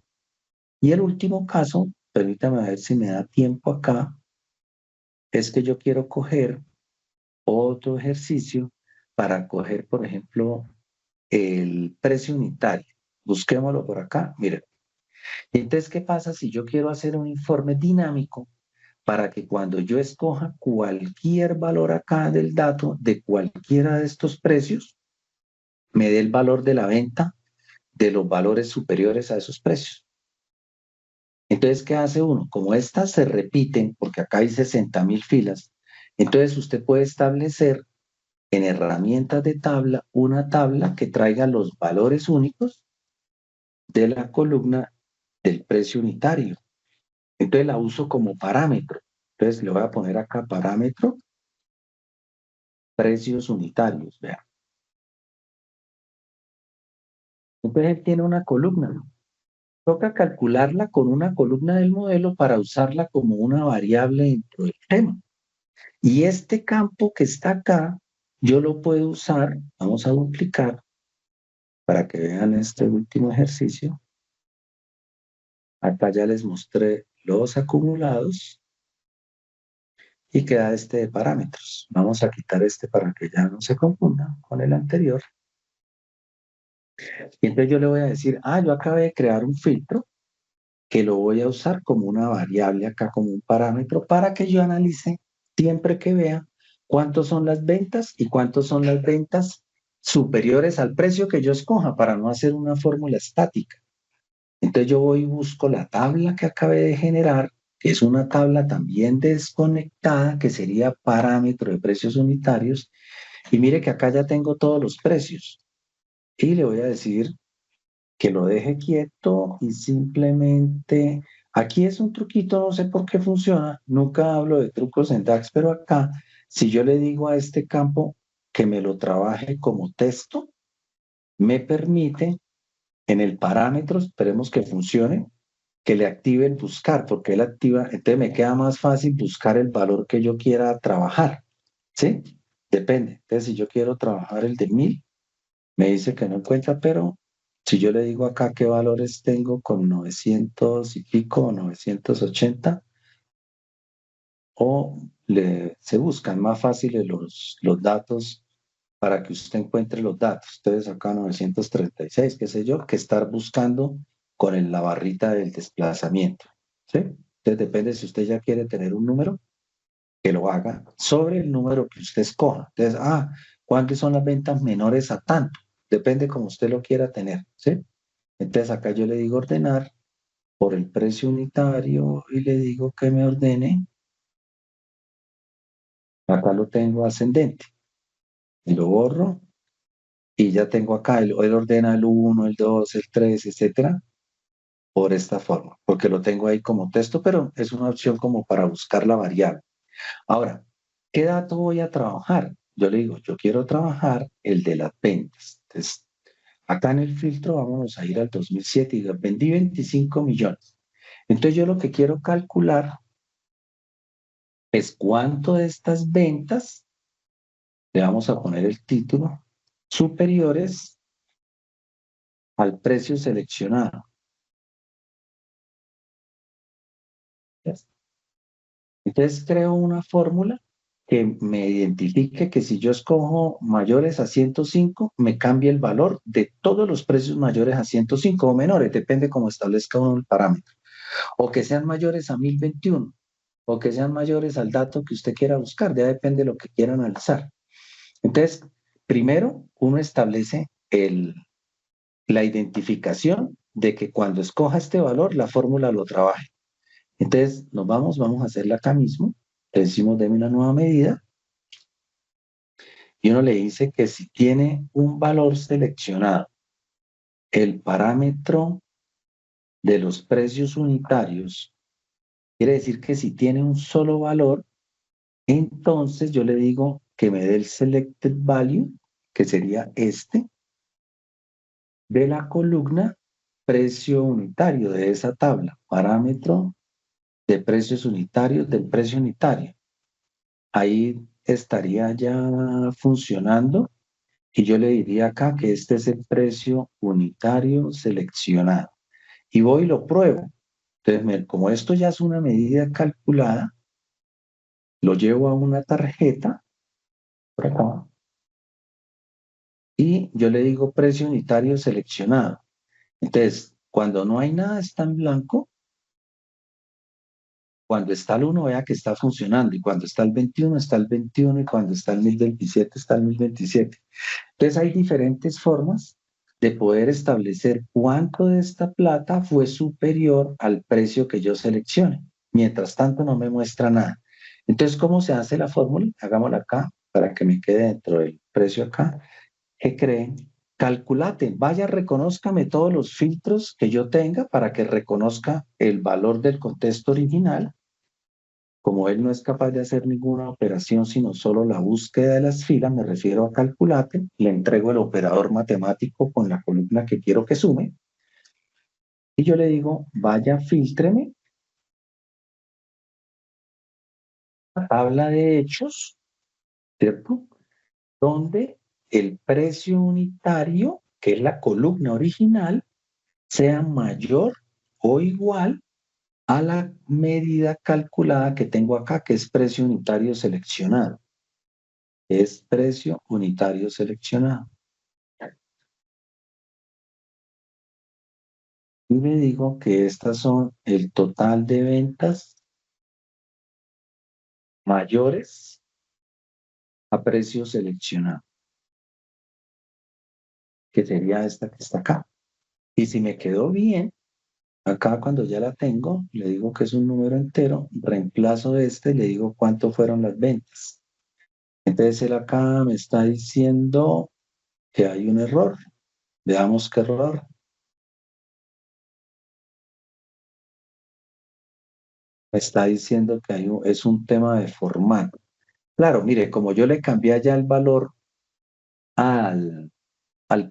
Y el último caso, permítame ver si me da tiempo acá, es que yo quiero coger otro ejercicio para coger, por ejemplo, el precio unitario. Busquémoslo por acá. Miren, entonces, ¿qué pasa si yo quiero hacer un informe dinámico para que cuando yo escoja cualquier valor acá del dato de cualquiera de estos precios, me dé el valor de la venta de los valores superiores a esos precios? Entonces, ¿qué hace uno? Como estas se repiten, porque acá hay 60.000 filas, entonces usted puede establecer en herramientas de tabla una tabla que traiga los valores únicos de la columna del precio unitario. Entonces la uso como parámetro. Entonces le voy a poner acá parámetro, precios unitarios. Vean. Entonces él tiene una columna. Toca calcularla con una columna del modelo para usarla como una variable dentro del tema. Y este campo que está acá, yo lo puedo usar, vamos a duplicar para que vean este último ejercicio. Acá ya les mostré los acumulados y queda este de parámetros. Vamos a quitar este para que ya no se confunda con el anterior. Y entonces yo le voy a decir, ah, yo acabé de crear un filtro que lo voy a usar como una variable acá, como un parámetro, para que yo analice siempre que vea cuántos son las ventas y cuántos son las ventas superiores al precio que yo escoja, para no hacer una fórmula estática. Entonces yo voy y busco la tabla que acabé de generar, que es una tabla también desconectada, que sería parámetro de precios unitarios, y mire que acá ya tengo todos los precios. Y le voy a decir que lo deje quieto y simplemente, aquí es un truquito, no sé por qué funciona, nunca hablo de trucos en DAX, pero acá, si yo le digo a este campo que me lo trabaje como texto, me permite en el parámetro, esperemos que funcione, que le active el buscar, porque él activa, entonces me queda más fácil buscar el valor que yo quiera trabajar, ¿sí? Depende. Entonces, si yo quiero trabajar el de 1000, me dice que no encuentra, pero si yo le digo acá qué valores tengo con 900 y pico o 980, se buscan más fáciles los datos para que usted encuentre los datos. Entonces acá 936, qué sé yo, que estar buscando con la barrita del desplazamiento. ¿Sí? Entonces depende si usted ya quiere tener un número, que lo haga sobre el número que usted escoja. Entonces, ¿cuántas son las ventas menores a tanto? Depende como usted lo quiera tener, ¿sí? Entonces acá yo le digo ordenar por el precio unitario y le digo que me ordene. Acá lo tengo ascendente. Y lo borro y ya tengo acá, él ordena el 1, el 2, el 3, etcétera, por esta forma, porque lo tengo ahí como texto, pero es una opción como para buscar la variable. Ahora, ¿qué dato voy a trabajar? Yo le digo, yo quiero trabajar el de las ventas. Entonces, acá en el filtro vamos a ir al 2007 y digo, vendí 25 millones. Entonces yo lo que quiero calcular es cuánto de estas ventas, le vamos a poner el título, superiores al precio seleccionado. Entonces creo una fórmula que me identifique que si yo escojo mayores a 105, me cambie el valor de todos los precios mayores a 105 o menores, depende cómo establezca uno el parámetro. O que sean mayores a 1021, o que sean mayores al dato que usted quiera buscar, ya depende de lo que quiera analizar. Entonces, primero uno establece la identificación de que cuando escoja este valor, la fórmula lo trabaje. Entonces, vamos a hacerla acá mismo. Le decimos, deme una nueva medida. Y uno le dice que si tiene un valor seleccionado, el parámetro de los precios unitarios, quiere decir que si tiene un solo valor, entonces yo le digo que me dé el selected value, que sería este, de la columna precio unitario de esa tabla, parámetro de precios unitarios del precio unitario. Ahí estaría ya funcionando y yo le diría acá que este es el precio unitario seleccionado. Y voy y lo pruebo. Entonces, como esto ya es una medida calculada, lo llevo a una tarjeta, por acá, y yo le digo precio unitario seleccionado. Entonces, cuando no hay nada, está en blanco. Cuando está el 1, vea que está funcionando. Y cuando está el 21, está el 21. Y cuando está el 1027, está el 1027. Entonces, hay diferentes formas de poder establecer cuánto de esta plata fue superior al precio que yo seleccione. Mientras tanto, no me muestra nada. Entonces, ¿cómo se hace la fórmula? Hagámosla acá para que me quede dentro del precio acá. ¿Qué creen? Calculate, vaya, reconózcame todos los filtros que yo tenga para que reconozca el valor del contexto original. Como él no es capaz de hacer ninguna operación, sino solo la búsqueda de las filas, me refiero a calculate, le entrego el operador matemático con la columna que quiero que sume, y yo le digo, vaya, fíltreme la tabla de hechos, ¿cierto? Donde el precio unitario, que es la columna original, sea mayor o igual a la medida calculada que tengo acá, que es precio unitario seleccionado. Es precio unitario seleccionado. Y le digo que estas son el total de ventas mayores a precio seleccionado, que sería esta que está acá. Y si me quedó bien, acá cuando ya la tengo, le digo que es un número entero, reemplazo este y le digo cuánto fueron las ventas. Entonces él acá me está diciendo que hay un error. Veamos qué error. Me está diciendo que es un tema de formato. Claro, mire, como yo le cambié ya el valor al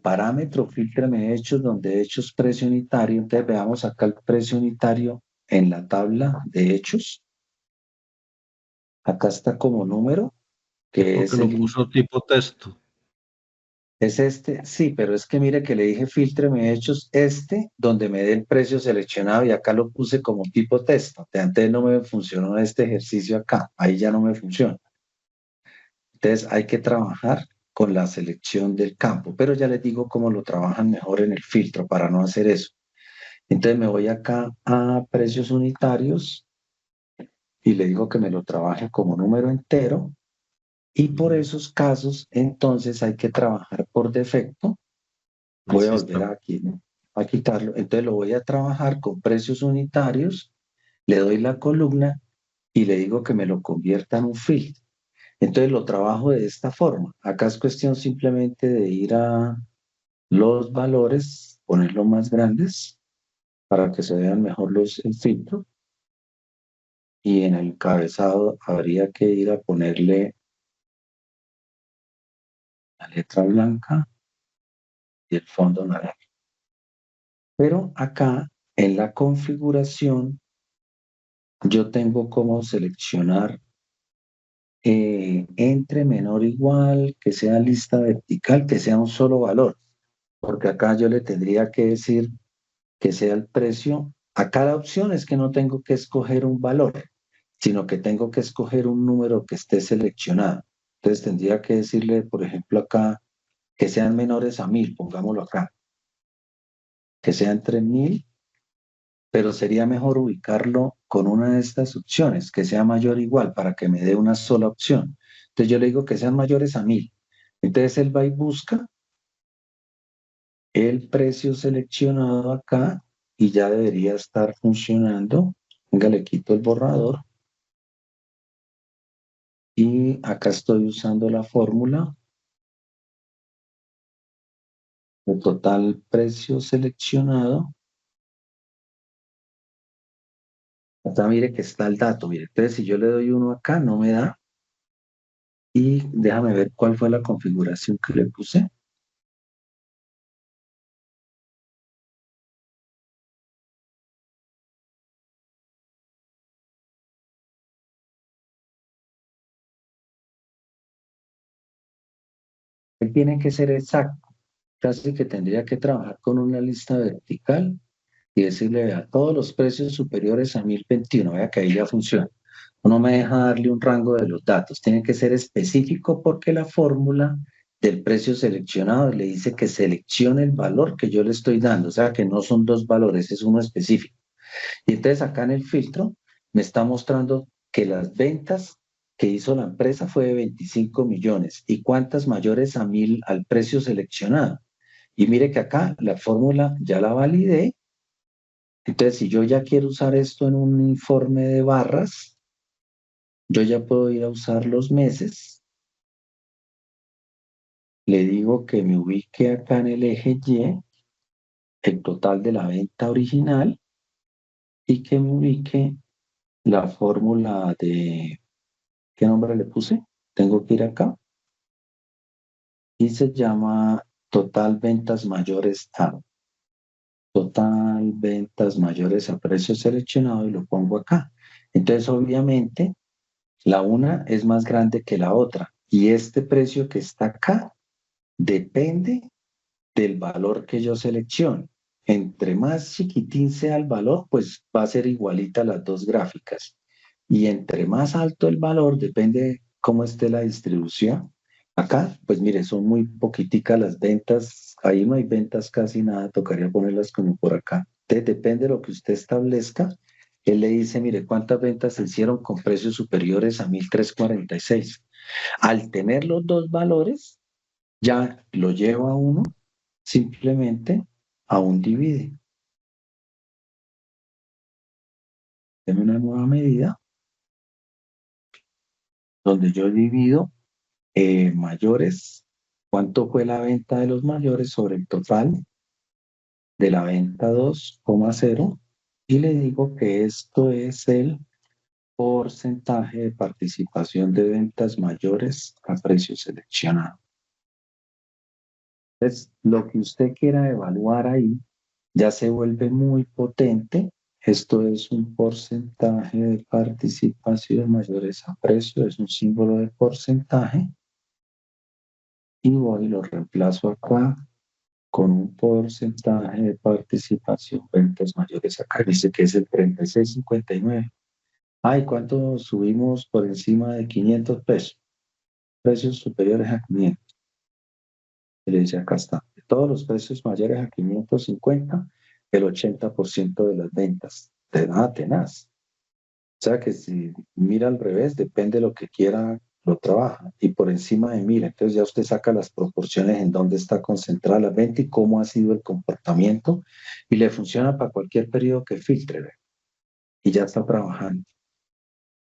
parámetro filtrame hechos, donde hechos precio unitario, entonces veamos acá el precio unitario en la tabla de hechos. Acá está como número, que Porque es lo puso tipo texto. es este, sí, pero es que mire que le dije filtreme hechos este, donde me dé el precio seleccionado y acá lo puse como tipo texto. De antes no me funcionó este ejercicio acá, ahí ya no me funciona. Entonces hay que trabajar con la selección del campo, pero ya les digo cómo lo trabajan mejor en el filtro para no hacer eso. Entonces me voy acá a precios unitarios y le digo que me lo trabaje como número entero y por esos casos entonces hay que trabajar por defecto. Voy a Así volver está. aquí, ¿no? A quitarlo. Entonces lo voy a trabajar con precios unitarios, le doy la columna y le digo que me lo convierta en un field. Entonces lo trabajo de esta forma. Acá es cuestión simplemente de ir a los valores, ponerlos más grandes para que se vean mejor el filtro. Y en el encabezado habría que ir a ponerle la letra blanca y el fondo naranja. Pero acá en la configuración yo tengo como seleccionar entre menor o igual, que sea lista vertical, que sea un solo valor, porque acá yo le tendría que decir que sea el precio. A cada opción es que no tengo que escoger un valor, sino que tengo que escoger un número que esté seleccionado. Entonces tendría que decirle, por ejemplo, acá, que sean menores a 1000, pongámoslo acá, que sean 3000, pero sería mejor ubicarlo con una de estas opciones, que sea mayor o igual, para que me dé una sola opción. Entonces yo le digo que sean mayores a 1000. Entonces él va y busca el precio seleccionado acá y ya debería estar funcionando. Venga, le quito el borrador y acá estoy usando la fórmula de total precio seleccionado. Acá mire que está el dato, mire. Entonces si yo le doy uno acá no me da y déjame ver cuál fue la configuración que le puse. Él tiene que ser exacto, casi que tendría que trabajar con una lista vertical y decirle, vea, todos los precios superiores a 1021, vea que ahí ya funciona. No me deja darle un rango de los datos, tiene que ser específico porque la fórmula del precio seleccionado le dice que seleccione el valor que yo le estoy dando, o sea que no son dos valores, es uno específico. Y entonces acá en el filtro me está mostrando que las ventas que hizo la empresa fue de 25 millones y cuántas mayores a 1000 al precio seleccionado. Y mire que acá la fórmula ya la validé. Entonces, si yo ya quiero usar esto en un informe de barras, yo ya puedo ir a usar los meses. Le digo que me ubique acá en el eje Y, el total de la venta original, y que me ubique la fórmula de, ¿qué nombre le puse? Tengo que ir acá y se llama total ventas mayores a. Total ventas mayores a precio seleccionado y lo pongo acá. Entonces, obviamente, la una es más grande que la otra y este precio que está acá depende del valor que yo seleccione. Entre más chiquitín sea el valor, pues va a ser igualita las dos gráficas. Y entre más alto el valor, depende cómo esté la distribución. Acá, pues mire, son muy poquiticas las ventas. Ahí no hay ventas casi nada, tocaría ponerlas como por acá. Entonces, depende de lo que usted establezca. Él le dice, mire, cuántas ventas se hicieron con precios superiores a 1346. Al tener los dos valores, ya lo lleva a uno simplemente a un divide. Deme una nueva medida donde yo divido mayores, cuánto fue la venta de los mayores sobre el total de la venta 2,0 y le digo que esto es el porcentaje de participación de ventas mayores a precio seleccionado. Entonces, lo que usted quiera evaluar ahí ya se vuelve muy potente. Esto es un porcentaje de participación mayores a precio, es un símbolo de porcentaje. Y voy y lo reemplazo acá con un porcentaje de participación ventas mayores acá. Dice que es el 36,59. Ay, ¿cuánto subimos por encima de 500 pesos? Precios superiores a 500. Y le dice acá está. De todos los precios mayores a 550, el 80% de las ventas. Tenaz. O sea que si mira al revés, depende de lo que quiera, lo trabaja. Y por encima de mira, entonces ya usted saca las proporciones en dónde está concentrada la venta y cómo ha sido el comportamiento. Y le funciona para cualquier periodo que filtre. ¿Ve? Y ya está trabajando.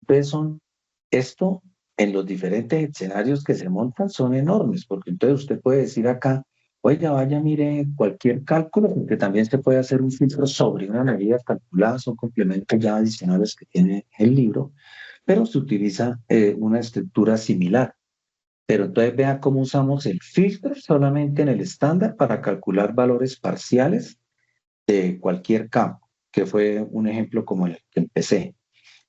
Entonces esto en los diferentes escenarios que se montan son enormes, porque entonces usted puede decir acá, oiga, vaya, mire cualquier cálculo, porque también se puede hacer un filtro sobre una medida calculada, son complementos ya adicionales que tiene el libro, pero se utiliza una estructura similar. Pero entonces vea cómo usamos el filtro solamente en el estándar para calcular valores parciales de cualquier campo, que fue un ejemplo como el que empecé.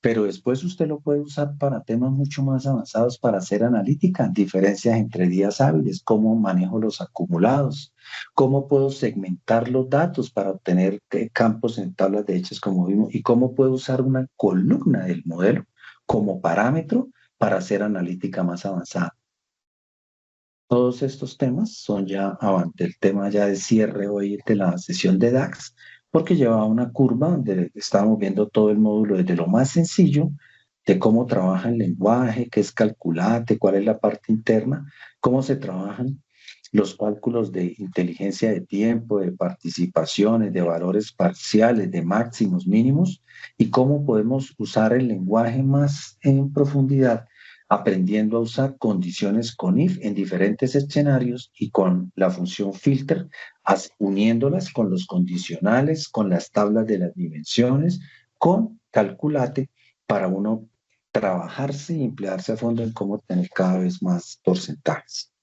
pero después usted lo puede usar para temas mucho más avanzados para hacer analítica, diferencias entre días hábiles, cómo manejo los acumulados, cómo puedo segmentar los datos para obtener campos en tablas de hechos como vimos, y cómo puedo usar una columna del modelo como parámetro para hacer analítica más avanzada. Todos estos temas son ya el tema ya de cierre hoy de la sesión de DAX, porque llevaba una curva donde estábamos viendo todo el módulo desde lo más sencillo, de cómo trabaja el lenguaje, qué es calculate, cuál es la parte interna, cómo se trabajan los cálculos de inteligencia de tiempo, de participaciones, de valores parciales, de máximos, mínimos, y cómo podemos usar el lenguaje más en profundidad aprendiendo a usar condiciones con if en diferentes escenarios y con la función filter, uniéndolas con los condicionales, con las tablas de las dimensiones, con calculate para uno trabajarse y emplearse a fondo en cómo tener cada vez más porcentajes.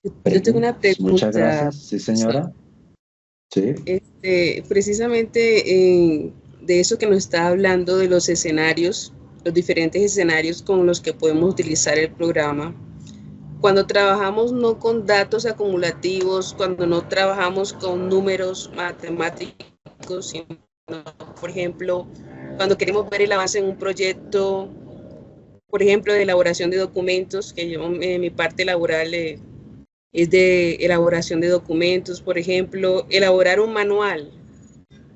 Yo tengo una Muchas pregunta. gracias. Sí, señora. Sí. Precisamente de eso que nos está hablando de los escenarios, los diferentes escenarios con los que podemos utilizar el programa. Cuando trabajamos no con datos acumulativos, cuando no trabajamos con números matemáticos, sino, por ejemplo, cuando queremos ver el avance en un proyecto, por ejemplo, de elaboración de documentos, que yo en mi parte laboral es de elaboración de documentos, por ejemplo, elaborar un manual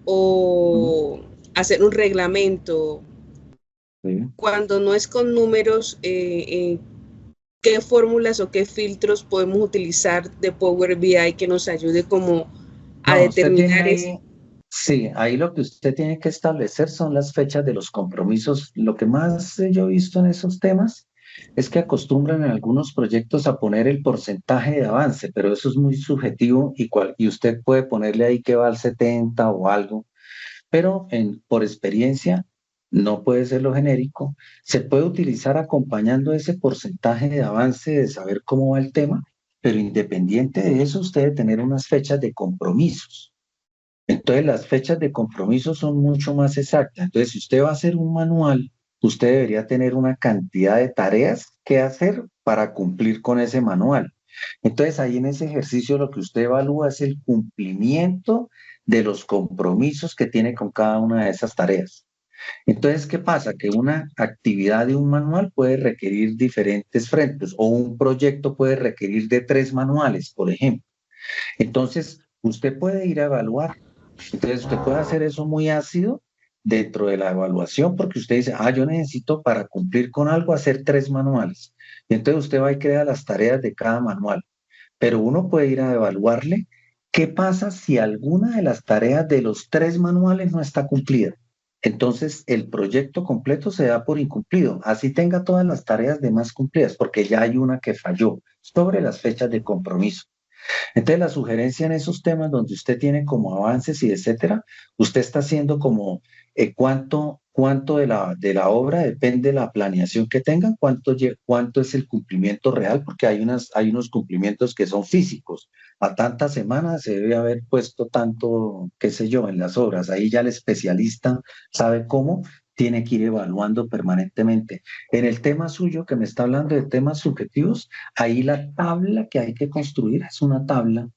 o hacer un reglamento. Sí. Cuando no es con números, ¿qué fórmulas o qué filtros podemos utilizar de Power BI que nos ayude como a determinar eso? Sí, ahí lo que usted tiene que establecer son las fechas de los compromisos. Lo que más yo he visto en esos temas es que acostumbran en algunos proyectos a poner el porcentaje de avance, pero eso es muy subjetivo y usted puede ponerle ahí que va al 70 o algo, pero por experiencia no puede ser lo genérico. Se puede utilizar acompañando ese porcentaje de avance de saber cómo va el tema, pero independiente de eso, usted debe tener unas fechas de compromisos. Entonces, las fechas de compromiso son mucho más exactas. Entonces, si usted va a hacer un manual, usted debería tener una cantidad de tareas que hacer para cumplir con ese manual. Entonces, ahí en ese ejercicio lo que usted evalúa es el cumplimiento de los compromisos que tiene con cada una de esas tareas. Entonces, ¿qué pasa? Que una actividad de un manual puede requerir diferentes frentes o un proyecto puede requerir de 3 manuales, por ejemplo. Entonces, usted puede ir a evaluar. Entonces, usted puede hacer eso muy ácido dentro de la evaluación porque usted dice, yo necesito para cumplir con algo hacer 3 manuales. Y entonces usted va y crea las tareas de cada manual. Pero uno puede ir a evaluarle qué pasa si alguna de las tareas de los 3 manuales no está cumplida. Entonces, el proyecto completo se da por incumplido. Así tenga todas las tareas demás cumplidas, porque ya hay una que falló sobre las fechas de compromiso. Entonces, la sugerencia en esos temas donde usted tiene como avances y etcétera, usted está haciendo como cuánto de la obra depende de la planeación que tengan, cuánto es el cumplimiento real, porque hay unos cumplimientos que son físicos. A tantas semanas se debe haber puesto tanto, qué sé yo, en las obras. Ahí ya el especialista sabe cómo, tiene que ir evaluando permanentemente. En el tema suyo, que me está hablando de temas subjetivos, ahí la tabla que hay que construir es una tabla.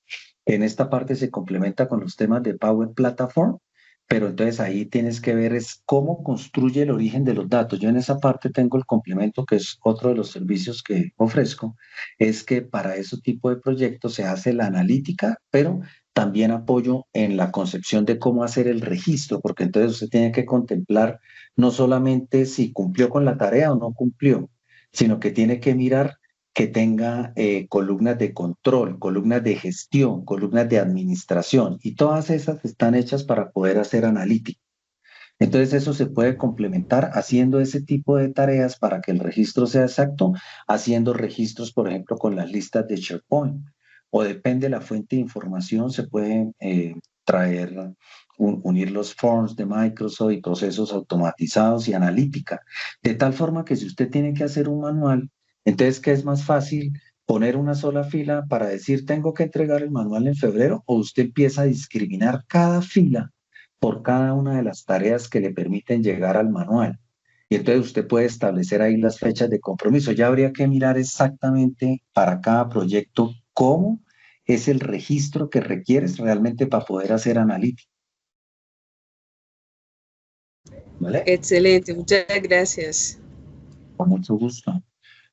En esta parte se complementa con los temas de Power Platform, pero entonces ahí tienes que ver es cómo construye el origen de los datos. Yo en esa parte tengo el complemento, que es otro de los servicios que ofrezco, es que para ese tipo de proyectos se hace la analítica, pero también apoyo en la concepción de cómo hacer el registro, porque entonces usted tiene que contemplar no solamente si cumplió con la tarea o no cumplió, sino que tiene que mirar que tenga columnas de control, columnas de gestión, columnas de administración, y todas esas están hechas para poder hacer analítica. Entonces eso se puede complementar haciendo ese tipo de tareas para que el registro sea exacto, haciendo registros, por ejemplo, con las listas de SharePoint, o depende de la fuente de información, se pueden unir los forms de Microsoft y procesos automatizados y analítica, de tal forma que si usted tiene que hacer un manual, entonces, ¿qué es más fácil? Poner una sola fila para decir, tengo que entregar el manual en febrero, o usted empieza a discriminar cada fila por cada una de las tareas que le permiten llegar al manual. Y entonces usted puede establecer ahí las fechas de compromiso. Ya habría que mirar exactamente para cada proyecto cómo es el registro que requieres realmente para poder hacer analítica. ¿Vale? Excelente, muchas gracias. Con mucho gusto.